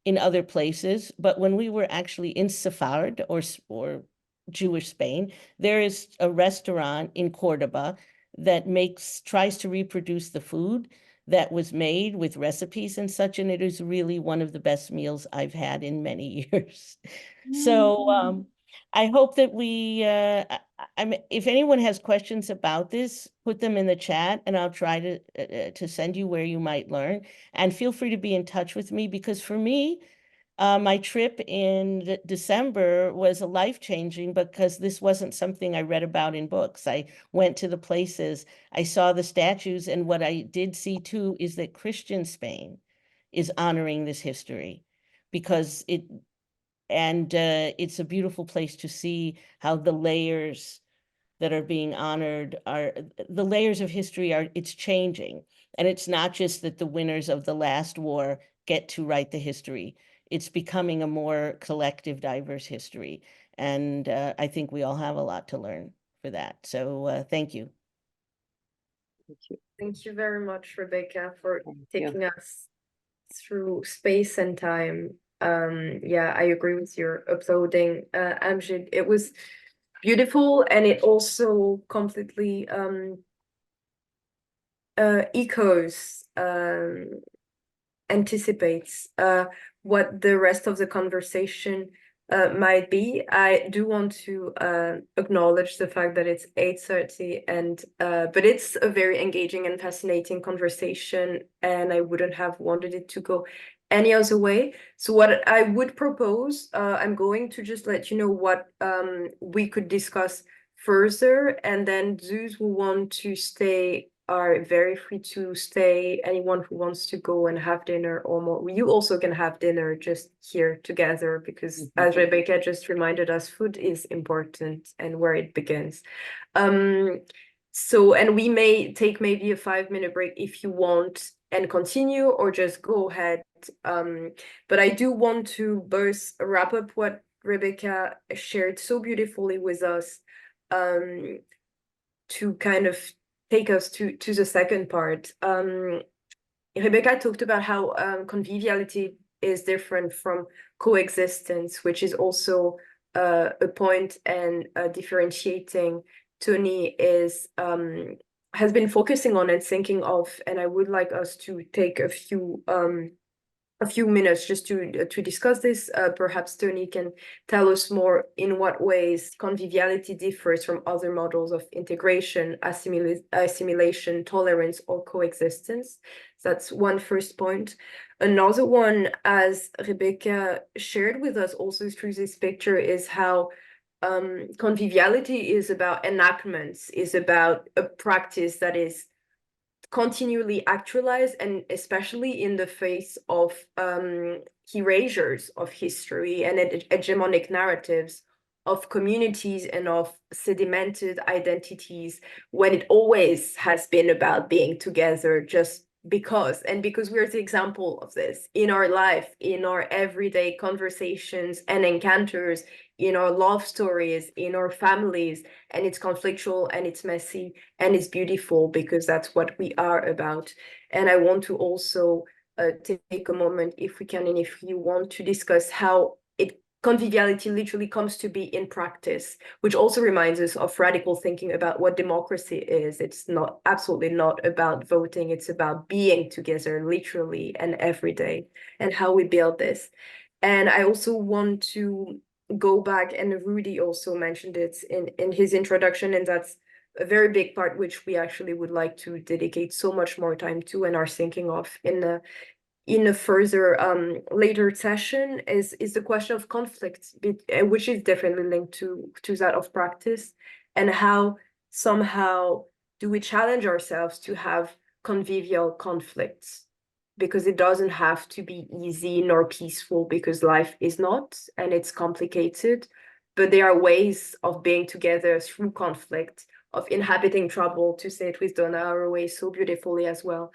in other places, but when we were actually in Sephard or Jewish Spain, there is a restaurant in Cordoba that tries to reproduce the food that was made with recipes and such, and it is really one of the best meals I've had in many years. So I hope that if anyone has questions about this, put them in the chat, and I'll try to send you where you might learn. And feel free to be in touch with me, because for me, my trip in December was life-changing, because this wasn't something I read about in books. I went to the places, I saw the statues, and what I did see too is that Christian Spain is honoring this history, because it's a beautiful place to see how the layers that are being honored the layers of history it's changing. And it's not just that the winners of the last war get to write the history. It's becoming a more collective, diverse history. And I think we all have a lot to learn for that. So thank you. Thank you. Thank you very much, Rebecca, for Thank you. taking us through space and time. Yeah, I agree with your uploading, Amjid. It was beautiful, and it also completely echoes, anticipates what the rest of the conversation might be. I do want to acknowledge the fact that it's 8:30, and but it's a very engaging and fascinating conversation, and I wouldn't have wanted it to go any other way. So what I would propose, I'm going to just let you know what we could discuss further, and then those who want to stay are very free to stay. Anyone who wants to go and have dinner or more, you also can have dinner just here together, because as Rebecca just reminded us, food is important and where it begins. So, and we may take maybe a 5-minute break if you want and continue, or just go ahead. But I do want to both wrap up what Rebecca shared so beautifully with us, to kind of take us to the second part. Rebecca talked about how conviviality is different from coexistence, which is also a point, and differentiating Tony has been focusing on and thinking of, and I would like us to take a few minutes just to discuss this. Perhaps Tony can tell us more in what ways conviviality differs from other models of integration, assimilation, tolerance, or coexistence. That's one first point. Another one, as Rebecca shared with us also through this picture, is how conviviality is about enactments, is about a practice that is continually actualized, and especially in the face of erasures of history and hegemonic narratives of communities and of sedimented identities, when it always has been about being together just because we're the example of this in our life, in our everyday conversations and encounters, in our love stories, in our families. And it's conflictual, and it's messy, and it's beautiful, because that's what we are about. And I want to also take a moment, if we can, and if you want, to discuss how conviviality literally comes to be in practice, which also reminds us of radical thinking about what democracy is. It's absolutely not about voting, it's about being together literally and every day, and how we build this. And I also want to go back, and Rouddy also mentioned it in his introduction, and that's a very big part which we actually would like to dedicate so much more time to, and are thinking of in a further later session, is the question of conflict, which is definitely linked to that of practice, and how somehow do we challenge ourselves to have convivial conflicts? Because it doesn't have to be easy nor peaceful, because life is not, and it's complicated. But there are ways of being together through conflict, of inhabiting trouble, to say it with Donna Haraway so beautifully as well.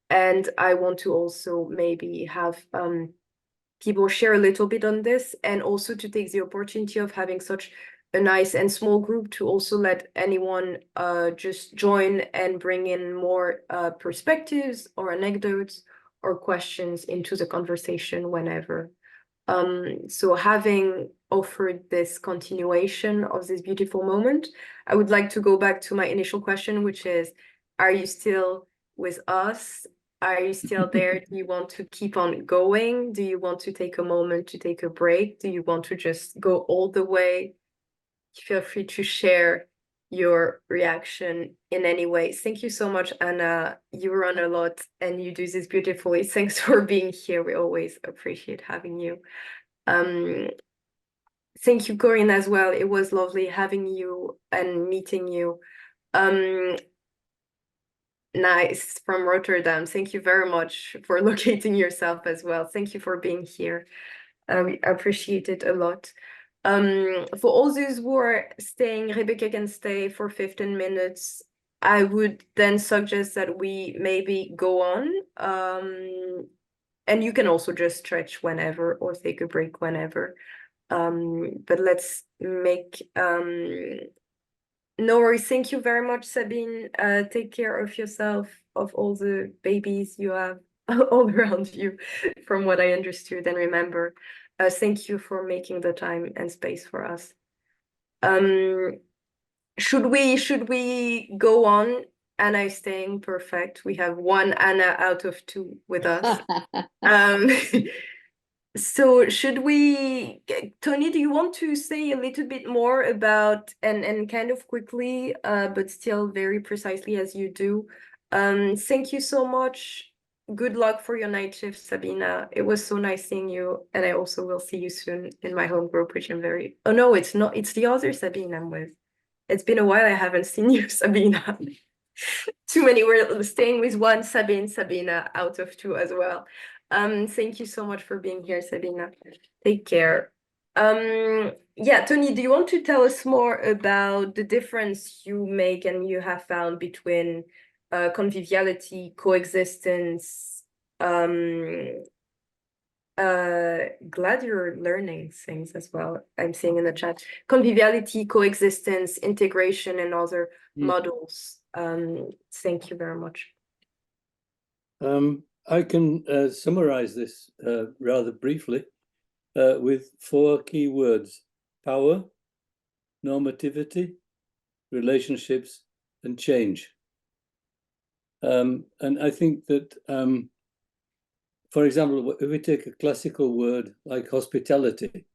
And I want to also maybe have people share a little bit on this, and also to take the opportunity of having such a nice and small group to also let anyone just join and bring in more perspectives or anecdotes or questions into the conversation whenever. So having offered this continuation of this beautiful moment, I would like to go back to my initial question, which is, are you still with us? Are you still there? Do you want to keep on going? Do you want to take a moment to take a break? Do you want to just go all the way? Feel free to share your reaction in any way. Thank you so much, Anna. You run a lot and you do this beautifully. Thanks for being here. We always appreciate having you. Thank you, Corinne, as well. It was lovely having you and meeting you. Nice, from Rotterdam. Thank you very much for locating yourself as well. Thank you for being here. We appreciate it a lot. For all those who are staying, Rebecca can stay for 15 minutes. I would then suggest that we maybe go on. And you can also just stretch whenever or take a break whenever. But let's make... No worries. Thank you very much, Sabine. Take care of yourself, of all the babies you have all around you, from what I understood and remember. Thank you for making the time and space for us. Should we go on? Anna is staying. Perfect. We have one Anna out of two with us. So should we, Tony, do you want to say a little bit more about, and kind of quickly, but still very precisely as you do. Thank you so much. Good luck for your night shift, Sabina. It was so nice seeing you. And I also will see you soon in my home group, which I'm very, oh no, it's not, it's the other Sabina I'm with. It's been a while I haven't seen you, Sabina. Too many, we're staying with one Sabina out of two as well. Thank you so much for being here, Sabina. Take care. Yeah, Tony, do you want to tell us more about the difference you make and you have found between conviviality, coexistence? Glad you're learning things as well. I'm seeing in the chat. Conviviality, coexistence, integration, and other models. Thank you very much. I can summarize this rather briefly with 4 key words: power, normativity, relationships, and change. And I think that, for example, if we take a classical word like hospitality,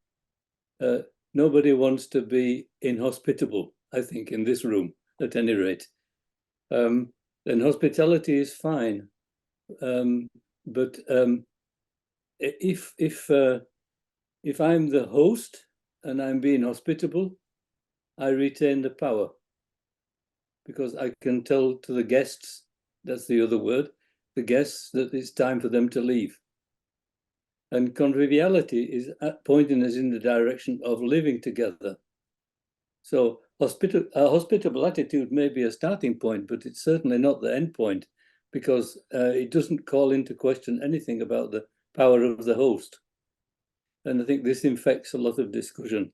nobody wants to be inhospitable, I think, in this room, at any rate. And hospitality is fine. But if I'm the host and I'm being hospitable, I retain the power, because I can tell to the guests, that's the other word, the guests, that it's time for them to leave. And conviviality is pointing us in the direction of living together. So a hospitable attitude may be a starting point, but it's certainly not the end point, because it doesn't call into question anything about the power of the host. And I think this infects a lot of discussion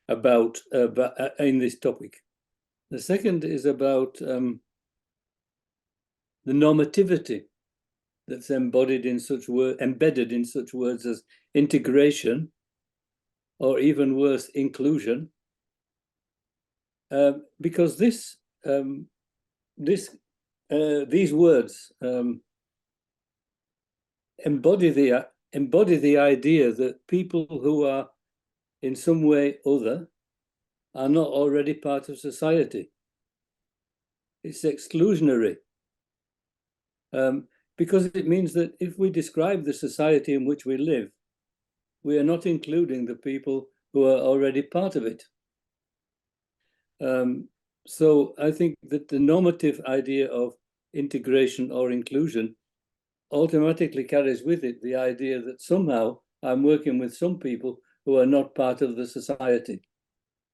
about in this topic. The second is about the normativity that's embodied in such embedded in such words as integration, or even worse, inclusion, because these words embody the idea that people who are in some way other are not already part of society. It's exclusionary, because it means that if we describe the society in which we live, we are not including the people who are already part of it. So I think that the normative idea of integration or inclusion automatically carries with it the idea that somehow I'm working with some people who are not part of the society.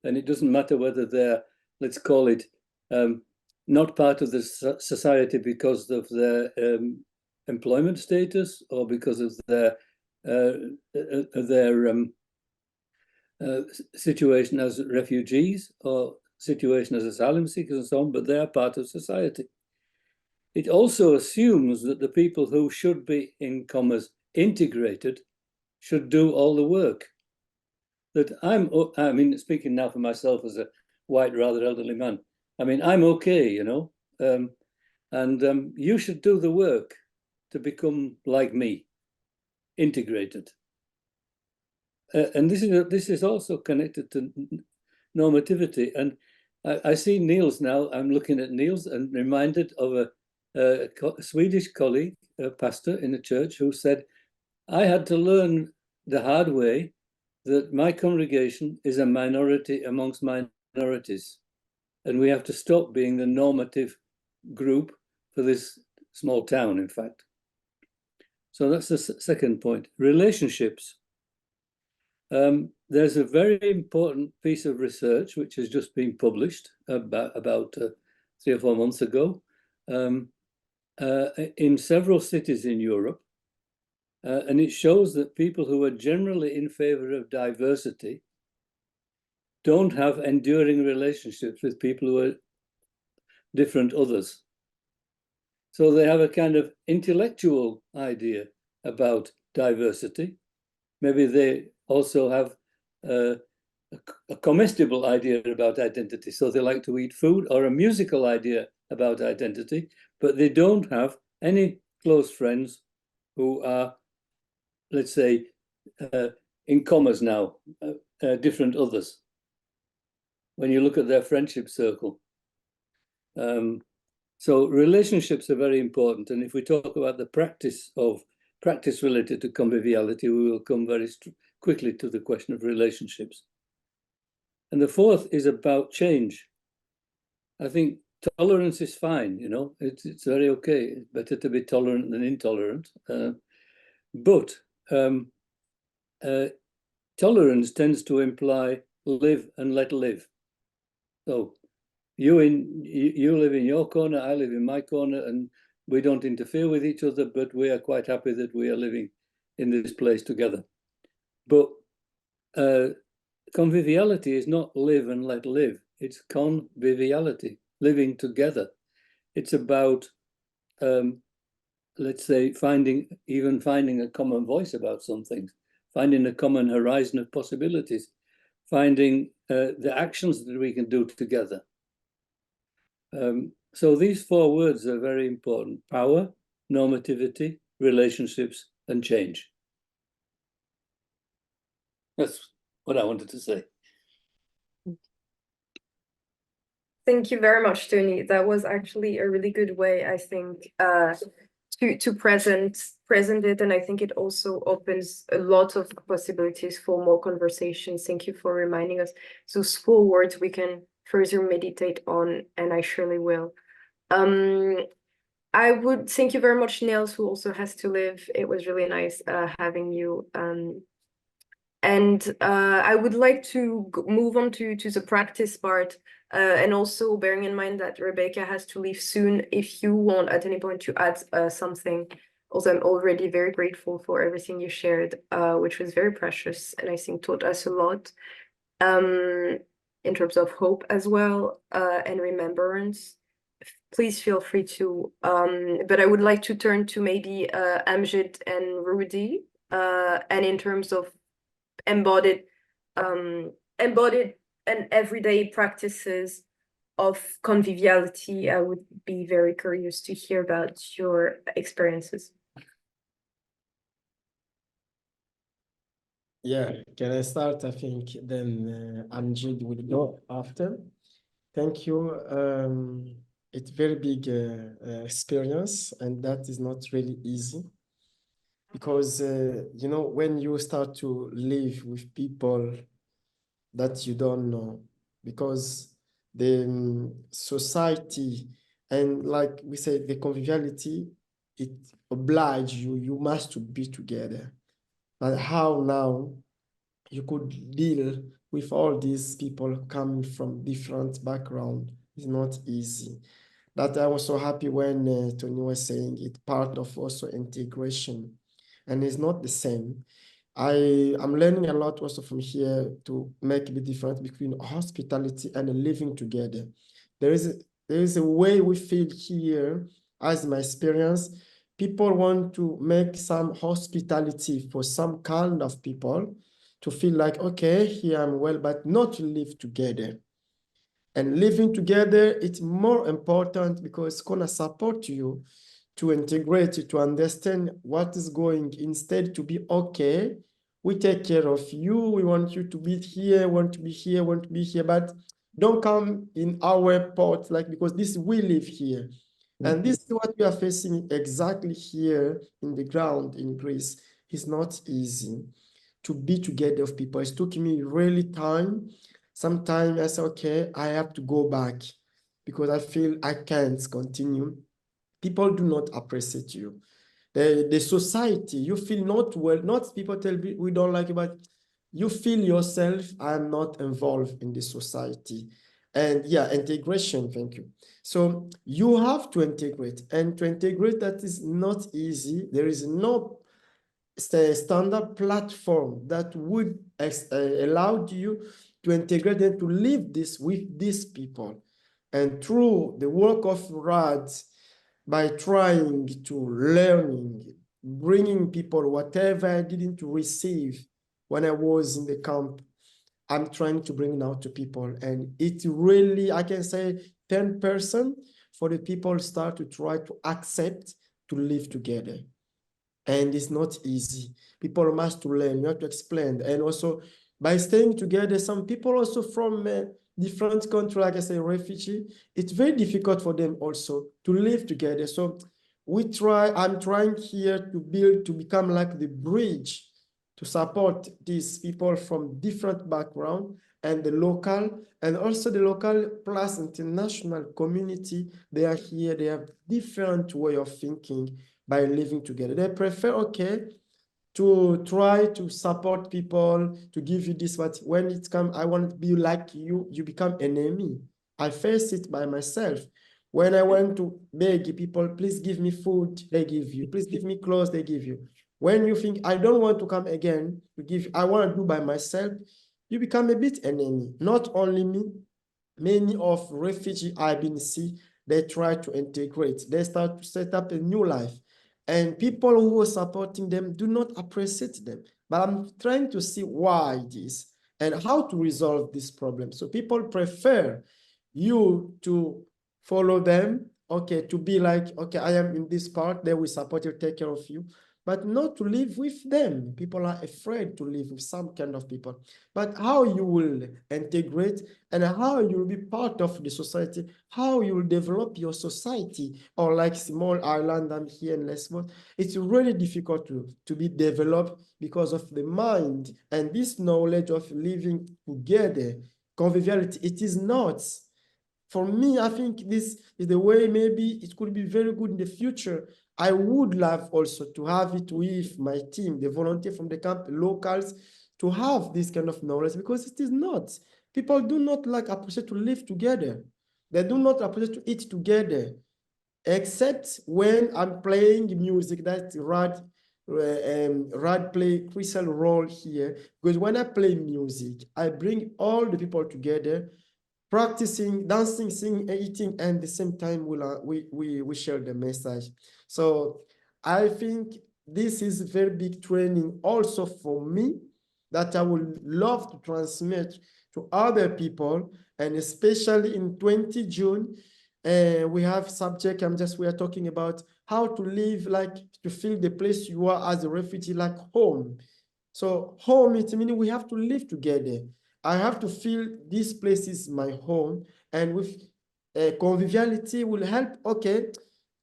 And it doesn't matter whether they're, let's call it, not part of the society because of their employment status or because of their situation as refugees or situation as asylum seekers and so on, but they are part of society. It also assumes that the people who should be, in commas, integrated should do all the work. That I mean, speaking now for myself as a white, rather elderly man, I mean, I'm okay, you know, and you should do the work to become like me, integrated. And this is also connected to normativity. And I see Niels now. I'm looking at Niels and reminded of a Swedish colleague, a pastor in a church, who said, I had to learn the hard way that my congregation is a minority amongst minorities. And we have to stop being the normative group for this small town, in fact. So that's the second point. Relationships. There's a very important piece of research which has just been published about 3 or 4 months ago in several cities in Europe. And it shows that people who are generally in favor of diversity don't have enduring relationships with people who are different others. So they have a kind of intellectual idea about diversity. Maybe they also have a comestible idea about identity. So they like to eat food, or a musical idea about identity, but they don't have any close friends who are, let's say, in commas now, different others. When you look at their friendship circle. So relationships are very important. And if we talk about the practice related to conviviality, we will come very quickly to the question of relationships. And the fourth is about change. I think tolerance is fine, you know, it's very okay. It's better to be tolerant than intolerant. But tolerance tends to imply live and let live. So you live in your corner, I live in my corner, and we don't interfere with each other, but we are quite happy that we are living in this place together. But conviviality is not live and let live. It's conviviality, living together. It's about, let's say, finding a common voice about some things, finding a common horizon of possibilities, finding the actions that we can do together. So these 4 words are very important: power, normativity, relationships, and change. That's what I wanted to say. Thank you very much, Tony. That was actually a really good way, I think, to present it, and I think it also opens a lot of possibilities for more conversations. Thank you for reminding us those 4 words we can further meditate on, and I surely will. I would thank you very much, Niels, who also has to live. It was really nice having you. And I would like to move on to the practice part, and also bearing in mind that Rebecca has to leave soon. If you want at any point to add something, also I'm already very grateful for everything you shared, which was very precious and I think taught us a lot in terms of hope as well, and remembrance. Please feel free to, but I would like to turn to maybe Amjid and Rouddy, and in terms of embodied and everyday practices of conviviality, I would be very curious to hear about your experiences. Yeah, can I start? I think then Amjid will go after. Thank you. It's very big experience, and that is not really easy. Because, you know, when you start to live with people that you don't know, because the society, and like we say, the conviviality, it obliges you, you must to be together. But how now you could deal with all these people coming from different backgrounds is not easy. That I was so happy when Tony was saying it, part of also integration, and it's not the same. I'm learning a lot also from here to make the difference between hospitality and living together. There is a way we feel here, as my experience, people want to make some hospitality for some kind of people to feel like, okay, here I'm well, but not to live together. And living together, it's more important because it's gonna support you to integrate, to understand what is going, instead to be okay. We take care of you. We want you to be here, want to be here, want to be here, but don't come in our pot, like, because this we live here. And this is what we are facing exactly here in the ground in Greece. It's not easy to be together with people. It took me really time. Sometimes I say, okay, I have to go back because I feel I can't continue. People do not appreciate you. The society, you feel not well, not people tell me we don't like you, but you feel yourself, I'm not involved in the society. And yeah, integration, thank you. So you have to integrate, and to integrate, that is not easy. There is no standard platform that would allow you to integrate and to live this with these people. And through the work of RADs, by trying to learning, bringing people whatever I didn't receive when I was in the camp, I'm trying to bring now to people. And it really, I can say 10% for the people start to try to accept to live together. And it's not easy. People must to learn, you have to explain. And also by staying together, some people also from different countries, like I say, refugee, it's very difficult for them also to live together. So I'm trying here to build, to become like the bridge to support these people from different background, and the local, and also the local plus international community. They are here, they have different way of thinking by living together. They prefer, okay, to try to support people, to give you this, but when it comes, I want to be like you, you become enemy. I face it by myself. When I want to beg people, please give me food, they give you. Please give me clothes, they give you. When you think, I don't want to come again to give, I want to do by myself, you become a bit enemy. Not only me, many of refugee I've been see, they try to integrate. They start to set up a new life. And people who are supporting them do not appreciate them. But I'm trying to see why this and how to resolve this problem. So people prefer you to follow them, okay, to be like, okay, I am in this part, they will support you, take care of you, but not to live with them. People are afraid to live with some kind of people. But how you will integrate and how you will be part of the society, how you will develop your society, or like small island, I'm here in Lesbos, it's really difficult to be developed because of the mind and this knowledge of living together, conviviality. It is not. For me, I think this is the way maybe it could be very good in the future. I would love also to have it with my team, the volunteer from the camp, locals, to have this kind of knowledge, because it is not. People do not like appreciate to live together. They do not appreciate to eat together, except when I'm playing music. That Rad play crucial role here, because when I play music, I bring all the people together, practicing, dancing, singing, eating, and at the same time we share the message. So I think this is a very big training also for me that I would love to transmit to other people, and especially in 20 June, we have subject, we are talking about how to live, like to feel the place you are as a refugee like home. So home, it means we have to live together. I have to feel this place is my home, and with conviviality will help. Okay,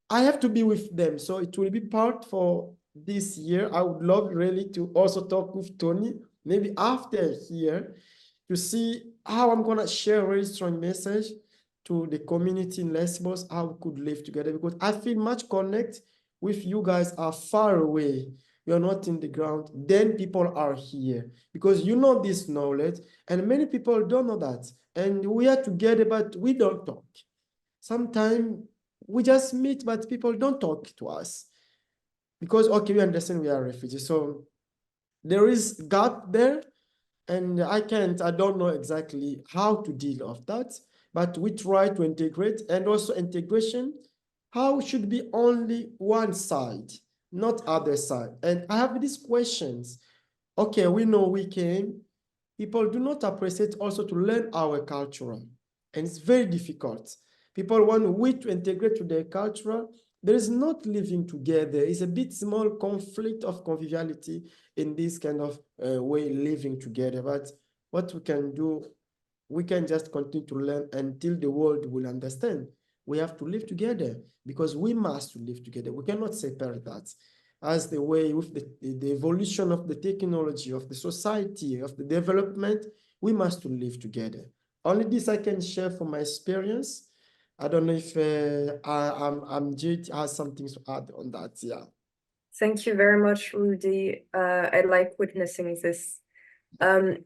I have to be with them. So it will be part for this year. I would love really to also talk with Tony, maybe after here, to see how I'm gonna share a very strong message to the community in Lesbos, how we could live together, because I feel much connect with you guys are far away. You're not in the ground. Then people are here because you know this knowledge, and many people don't know that. And we are together, but we don't talk. Sometimes we just meet, but people don't talk to us because, okay, we understand we are refugees. So there is gap there, and I don't know exactly how to deal with that, but we try to integrate. And also integration, how should be only one side, not other side. And I have these questions. Okay, we know we came. People do not appreciate also to learn our culture, and it's very difficult. People want we to integrate to their culture. There is not living together. It's a bit small conflict of conviviality in this kind of way living together. But what we can do, we can just continue to learn until the world will understand. We have to live together because we must live together. We cannot separate that. As the way with the evolution of the technology, of the society, of the development, we must live together. Only this I can share from my experience. I don't know if Amjid has something to add on that. Yeah. Thank you very much, Rouddy. I like witnessing this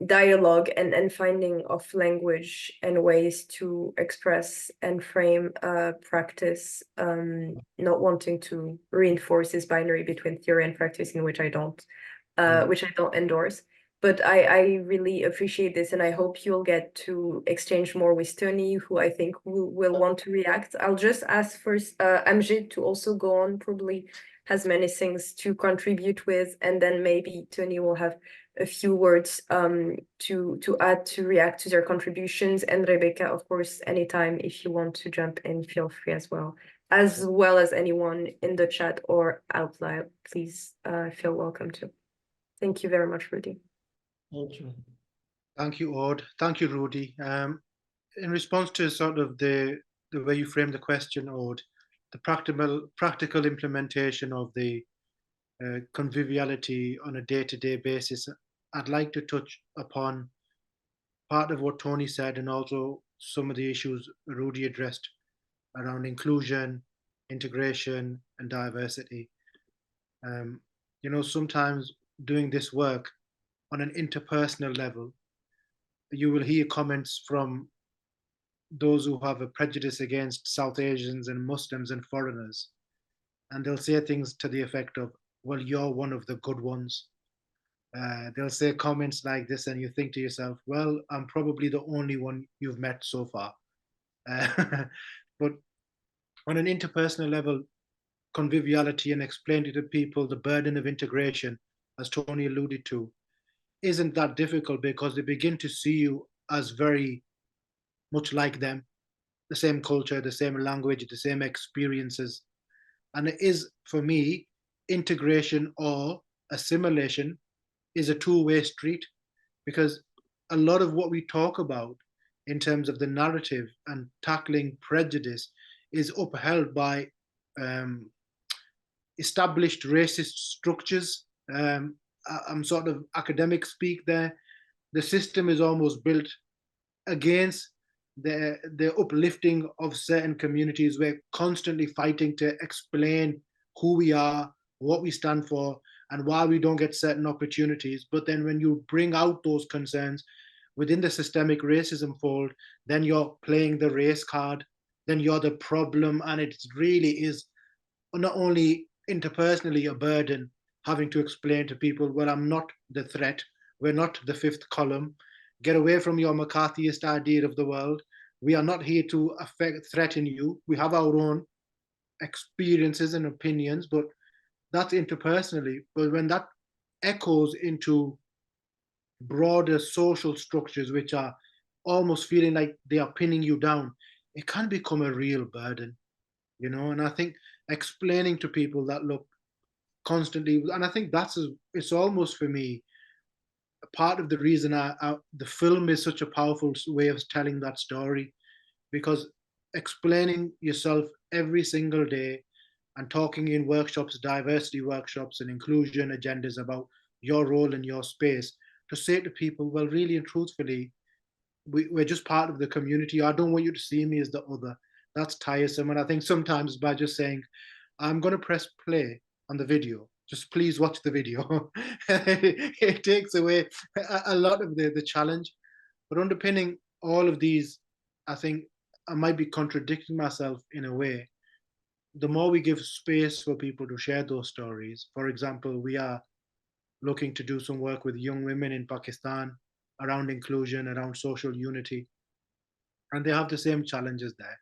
dialogue and finding of language and ways to express and frame practice, not wanting to reinforce this binary between theory and practice, in which I don't endorse. But I really appreciate this, and I hope you'll get to exchange more with Tony, who I think will want to react. I'll just ask first Amjid to also go on, probably has many things to contribute with, and then maybe Tony will have a few words to add to react to their contributions. And Rebecca, of course, anytime if you want to jump in, feel free as well as anyone in the chat or out loud, please feel welcome to. Thank you very much, Rouddy. Thank you. Thank you, Aude. Thank you, Rouddy. In response to sort of the way you framed the question, Aude, the practical implementation of the conviviality on a day-to-day basis, I'd like to touch upon part of what Tony said and also some of the issues Rouddy addressed around inclusion, integration, and diversity. You know, sometimes doing this work on an interpersonal level, you will hear comments from those who have a prejudice against South Asians and Muslims and foreigners. And they'll say things to the effect of, well, you're one of the good ones. They'll say comments like this, and you think to yourself, well, I'm probably the only one you've met so far. But on an interpersonal level, conviviality and explaining to people the burden of integration, as Tony alluded to, isn't that difficult because they begin to see you as very much like them, the same culture, the same language, the same experiences. And it is, for me, integration or assimilation is a two-way street, because a lot of what we talk about in terms of the narrative and tackling prejudice is upheld by established racist structures. I'm sort of academic speak there. The system is almost built against the uplifting of certain communities. We're constantly fighting to explain who we are, what we stand for, and why we don't get certain opportunities. But then when you bring out those concerns within the systemic racism fold, then you're playing the race card, then you're the problem. And it really is not only interpersonally a burden, having to explain to people, well, I'm not the threat, we're not the fifth column, get away from your McCarthyist idea of the world, we are not here to threaten you, we have our own experiences and opinions, but that's interpersonally. But when that echoes into broader social structures, which are almost feeling like they are pinning you down, it can become a real burden, you know. And I think explaining to people that, look, constantly, and I think it's almost for me part of the reason the film is such a powerful way of telling that story, because explaining yourself every single day and talking in workshops, diversity workshops and inclusion agendas about your role in your space, to say to people, well, really and truthfully, we're just part of the community. I don't want you to see me as the other. That's tiresome. And I think sometimes by just saying, I'm going to press play on the video, just please watch the video, it takes away a lot of the challenge. But underpinning all of these, I think I might be contradicting myself in a way. The more we give space for people to share those stories, for example, we are looking to do some work with young women in Pakistan around inclusion, around social unity, and they have the same challenges there.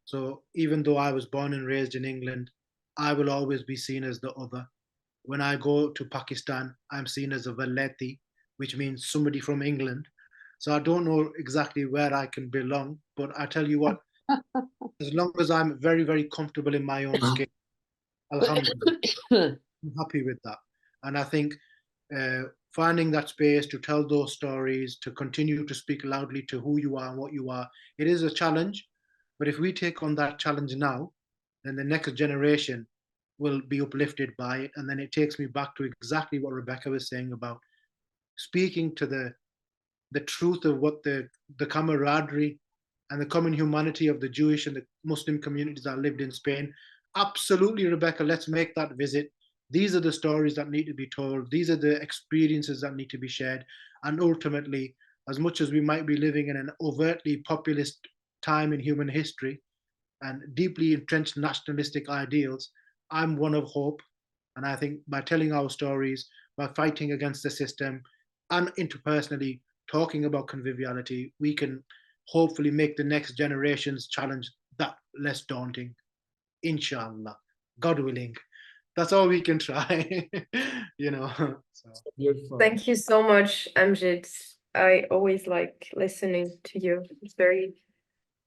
So even though I was born and raised in England, I will always be seen as the other. When I go to Pakistan, I'm seen as a Valeti, which means somebody from England. So I don't know exactly where I can belong, but I tell you what, as long as I'm very, very comfortable in my own skin, alhamdulillah, I'm happy with that. And I think finding that space to tell those stories, to continue to speak loudly to who you are and what you are, it is a challenge. But if we take on that challenge now, then the next generation will be uplifted by it. And then it takes me back to exactly what Rebecca was saying about speaking to the truth of what the camaraderie and the common humanity of the Jewish and the Muslim communities that lived in Spain. Absolutely, Rebecca, let's make that visit. These are the stories that need to be told. These are the experiences that need to be shared. And ultimately, as much as we might be living in an overtly populist time in human history and deeply entrenched nationalistic ideals, I'm one of hope. And I think by telling our stories, by fighting against the system, and interpersonally talking about conviviality, we can hopefully make the next generation's challenge that less daunting. Inshallah, God willing. That's all we can try, you know. So. Beautiful. Thank you so much, Amjid. I always like listening to you. It's very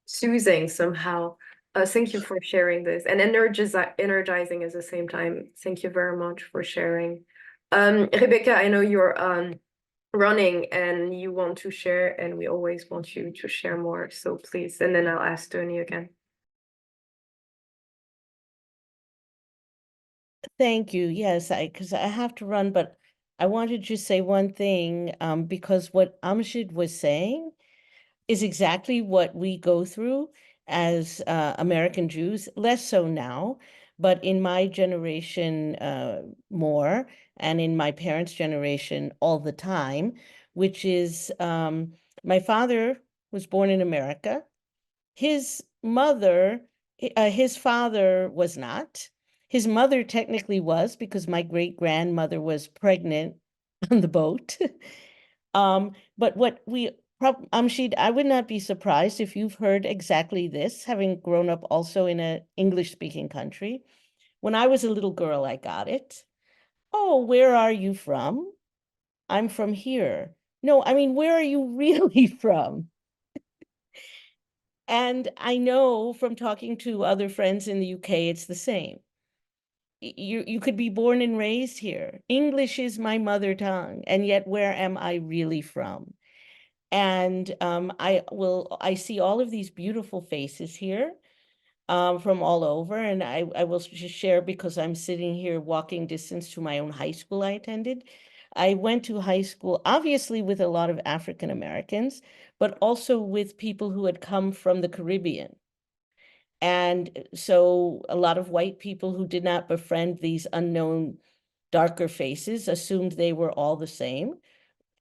soothing somehow. Thank you for sharing this and energizing at the same time. Thank you very much for sharing. Rebecca, I know you're running and you want to share, and we always want you to share more. So please, and then I'll ask Tony again. Thank you. Yes, because I have to run, but I wanted to say one thing, because what Amjid was saying is exactly what we go through as American Jews, less so now, but in my generation more, and in my parents' generation all the time, which is my father was born in America. His mother, his father was not. His mother technically was, because my great-grandmother was pregnant on the boat. But what we Amjid, I would not be surprised if you've heard exactly this, having grown up also in an English-speaking country. When I was a little girl, I got it. Oh, where are you from? I'm from here. No, I mean, where are you really from? And I know from talking to other friends in the UK, it's the same. You could be born and raised here. English is my mother tongue, and yet where am I really from? And I see all of these beautiful faces here from all over, and I will just share, because I'm sitting here walking distance to my own high school I attended. I went to high school, obviously with a lot of African Americans, but also with people who had come from the Caribbean. And so a lot of white people who did not befriend these unknown darker faces assumed they were all the same.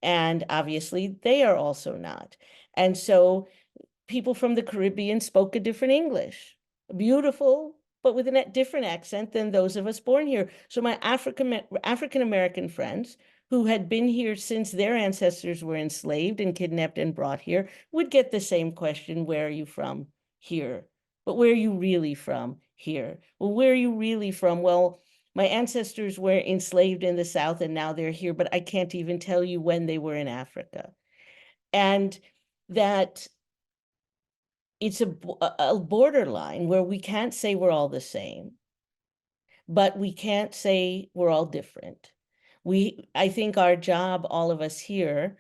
And obviously they are also not. And so people from the Caribbean spoke a different English, beautiful, but with a different accent than those of us born here. So my African-American friends who had been here since their ancestors were enslaved and kidnapped and brought here would get the same question, where are you from? Here. But where are you really from? Here. Well, where are you really from? Well, my ancestors were enslaved in the South and now they're here, but I can't even tell you when they were in Africa. And that it's a borderline where we can't say we're all the same, but we can't say we're all different. I think our job, all of us here,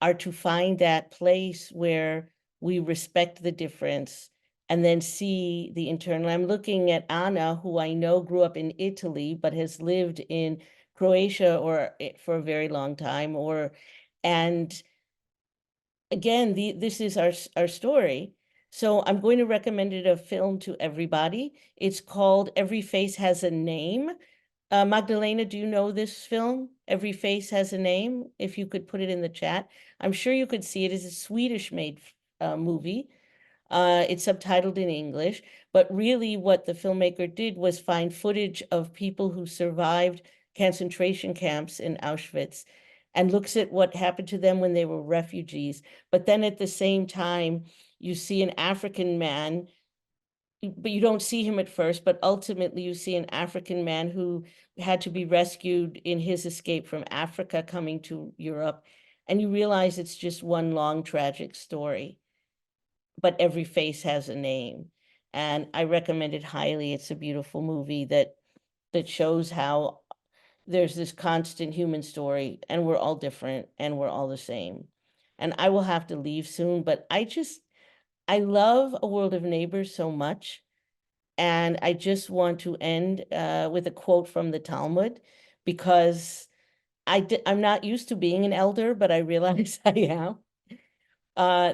are to find that place where we respect the difference and then see the internal. I'm looking at Anna, who I know grew up in Italy, but has lived in Croatia for a very long time, and again, this is our story. So I'm going to recommend it a film to everybody. It's called Every Face Has a Name. Magdalena, do you know this film? Every Face Has a Name. If you could put it in the chat, I'm sure you could see it. It's a Swedish-made movie. It's subtitled in English, but really what the filmmaker did was find footage of people who survived concentration camps in Auschwitz and looks at what happened to them when they were refugees. But then at the same time, you see an African man, but you don't see him at first, but ultimately you see an African man who had to be rescued in his escape from Africa coming to Europe. And you realize it's just one long tragic story, but every face has a name. And I recommend it highly. It's a beautiful movie that shows how there's this constant human story and we're all different and we're all the same. And I will have to leave soon, but I love A World of Neighbors so much. And I just want to end with a quote from the Talmud, because I'm not used to being an elder, but I realize I am.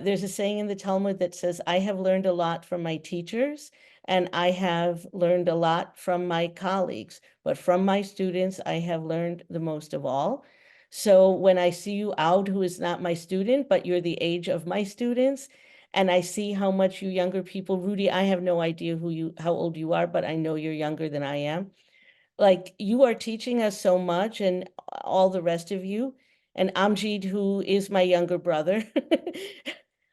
There's a saying in the Talmud that says, I have learned a lot from my teachers, and I have learned a lot from my colleagues, but from my students, I have learned the most of all. So when I see you, Aude, who is not my student, but you're the age of my students, and I see how much you younger people, Rouddy, I have no idea how old you are, but I know you're younger than I am. Like, you are teaching us so much, and all the rest of you, and Amjid, who is my younger brother.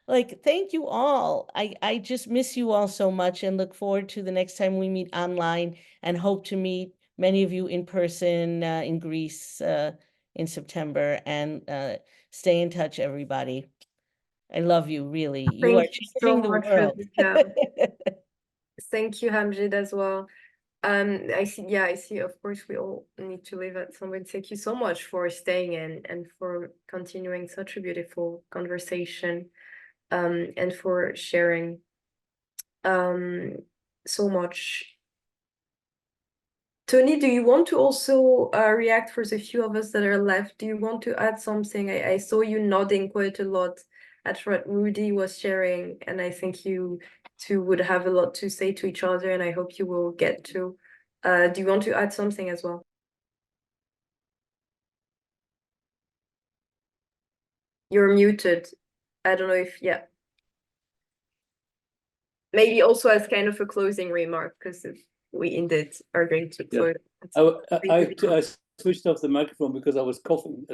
Like, thank you all. I just miss you all so much and look forward to the next time we meet online, and hope to meet many of you in person in Greece in September. And stay in touch, everybody. I love you, really. You are Thank you so changing the much, world. Rebecca. Thank you, Amjid, as well. I see, of course, we all need to leave at some point. Thank you so much for staying in and for continuing such a beautiful conversation, and for sharing so much. Tony, do you want to also react for the few of us that are left? Do you want to add something? I saw you nodding quite a lot at what Rouddy was sharing, and I think you two would have a lot to say to each other, and I hope you will get to. Do you want to add something as well? You're muted. I don't know if, yeah. Maybe also as kind of a closing remark, because we indeed are going to close. I switched off the microphone because I was coughing.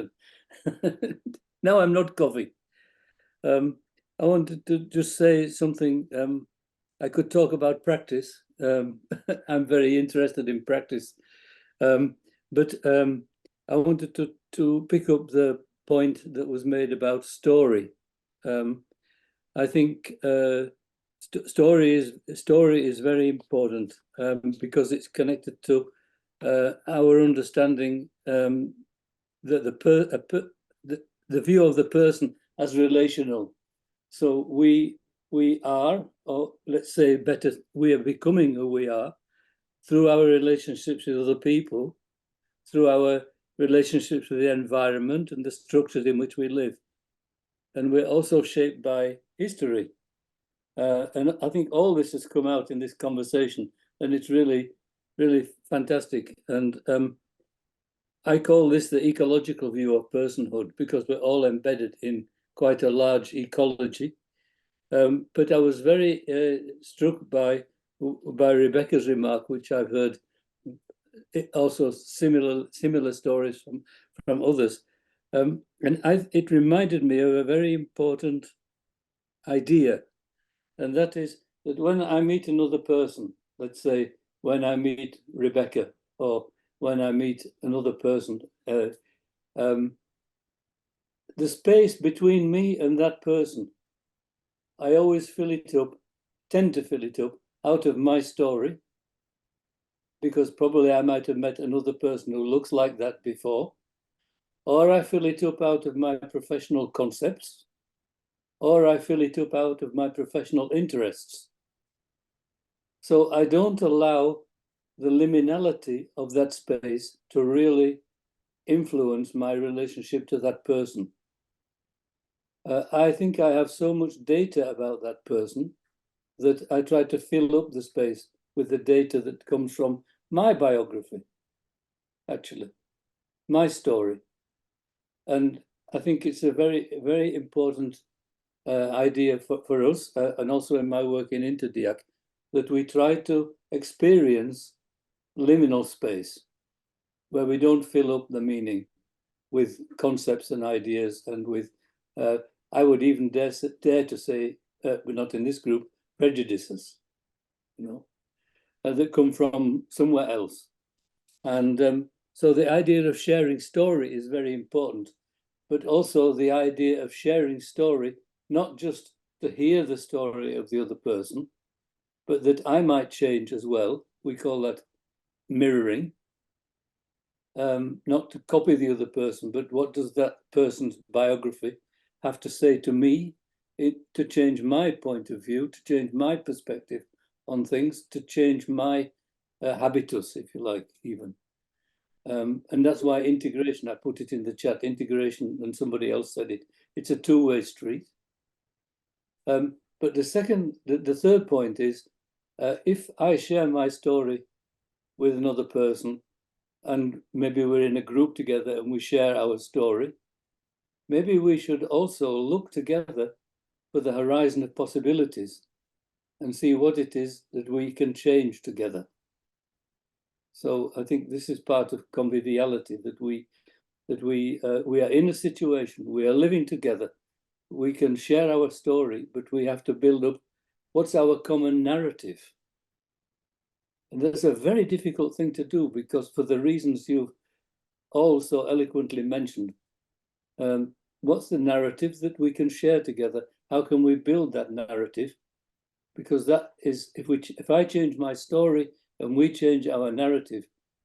Now I'm not coughing. I wanted to just say something. I could talk about practice. I'm very interested in practice. But I wanted to pick up the point that was made about story. I think story is very important because it's connected to our understanding that the view of the person as relational. So we are, or let's say better, we are becoming who we are through our relationships with other people, through our relationships with the environment and the structures in which we live. And we're also shaped by history. And I think all this has come out in this conversation, and it's really, really fantastic. And I call this the ecological view of personhood, because we're all embedded in quite a large ecology. But I was very struck by Rebecca's remark, which I've heard also similar stories from others. And it reminded me of a very important idea, and that is that when I meet another person, let's say when I meet Rebecca, or when I meet another person, the space between me and that person, I always tend to fill it up out of my story, because probably I might have met another person who looks like that before, or I fill it up out of my professional concepts, or I fill it up out of my professional interests. So I don't allow the liminality of that space to really influence my relationship to that person. I think I have so much data about that person that I try to fill up the space with the data that comes from my biography, actually, my story. And I think it's a very, very important idea for us, and also in my work in Interdiac, that we try to experience liminal space, where we don't fill up the meaning with concepts and ideas and with, I would even dare to say, but not in this group, prejudices, that come from somewhere else. And so the idea of sharing story is very important, but also the idea of sharing story, not just to hear the story of the other person, but that I might change as well. We call that mirroring. Not to copy the other person, but what does that person's biography have to say to me to change my point of view, to change my perspective on things, to change my habitus, if you like, even. And that's why integration, I put it in the chat, integration, and somebody else said it, it's a two-way street. But the third point is, if I share my story with another person, and maybe we're in a group together and we share our story, maybe we should also look together for the horizon of possibilities and see what it is that we can change together. So I think this is part of conviviality, that we are in a situation, we are living together, we can share our story, but we have to build up what's our common narrative. And that's a very difficult thing to do, because for the reasons you've all so eloquently mentioned, what's the narrative that we can share together? How can we build that narrative? Because that is, if I change my story and we change our narrative,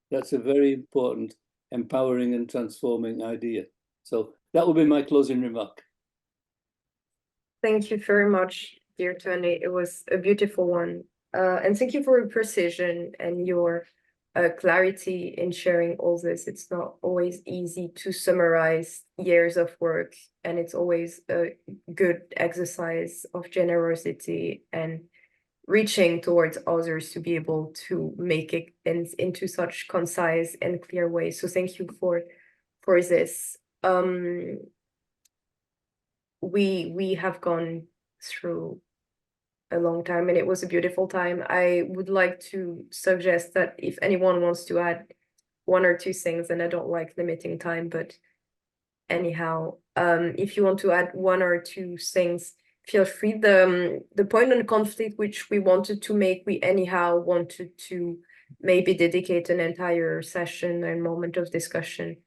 that's a very important, empowering and transforming idea. So that will be my closing remark. Thank you very much, dear Tony. It was a beautiful one. And thank you for your precision and your clarity in sharing all this. It's not always easy to summarize years of work, and it's always a good exercise of generosity and reaching towards others to be able to make it into such concise and clear ways. So thank you for this. We have gone through a long time, and it was a beautiful time. I would like to suggest that if anyone wants to add one or two things, and I don't like limiting time, but anyhow, if you want to add one or two things, feel free. The point on conflict which we wanted to make, we anyhow wanted to maybe dedicate an entire session and moment of discussion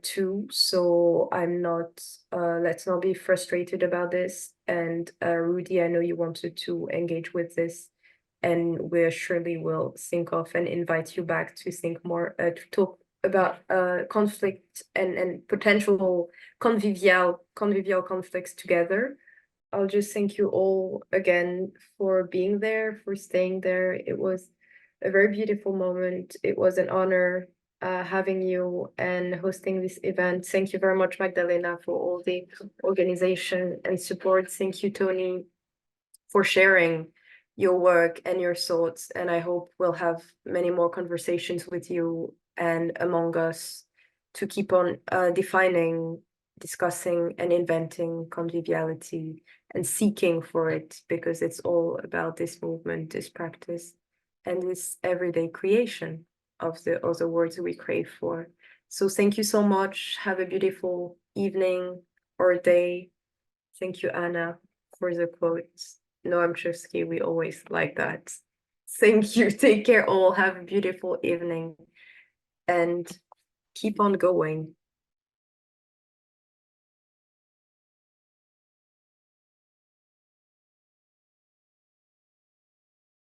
to. So I'm not, let's not be frustrated about this. And Rouddy, I know you wanted to engage with this, and we surely will think of and invite you back to think more, to talk about conflict and potential convivial conflicts together. I'll just thank you all again for being there, for staying there. It was a very beautiful moment. It was an honor having you and hosting this event. Thank you very much, Magdalena, for all the organization and support. Thank you, Tony, for sharing your work and your thoughts. And I hope we'll have many more conversations with you and among us to keep on defining, discussing, and inventing conviviality and seeking for it, because it's all about this movement, this practice, and this everyday creation of the other words we crave for. So thank you so much. Have a beautiful evening or day. Thank you, Anna, for the quotes. Noam Chomsky, we always like that. Thank you. Take care all. Have a beautiful evening and keep on going.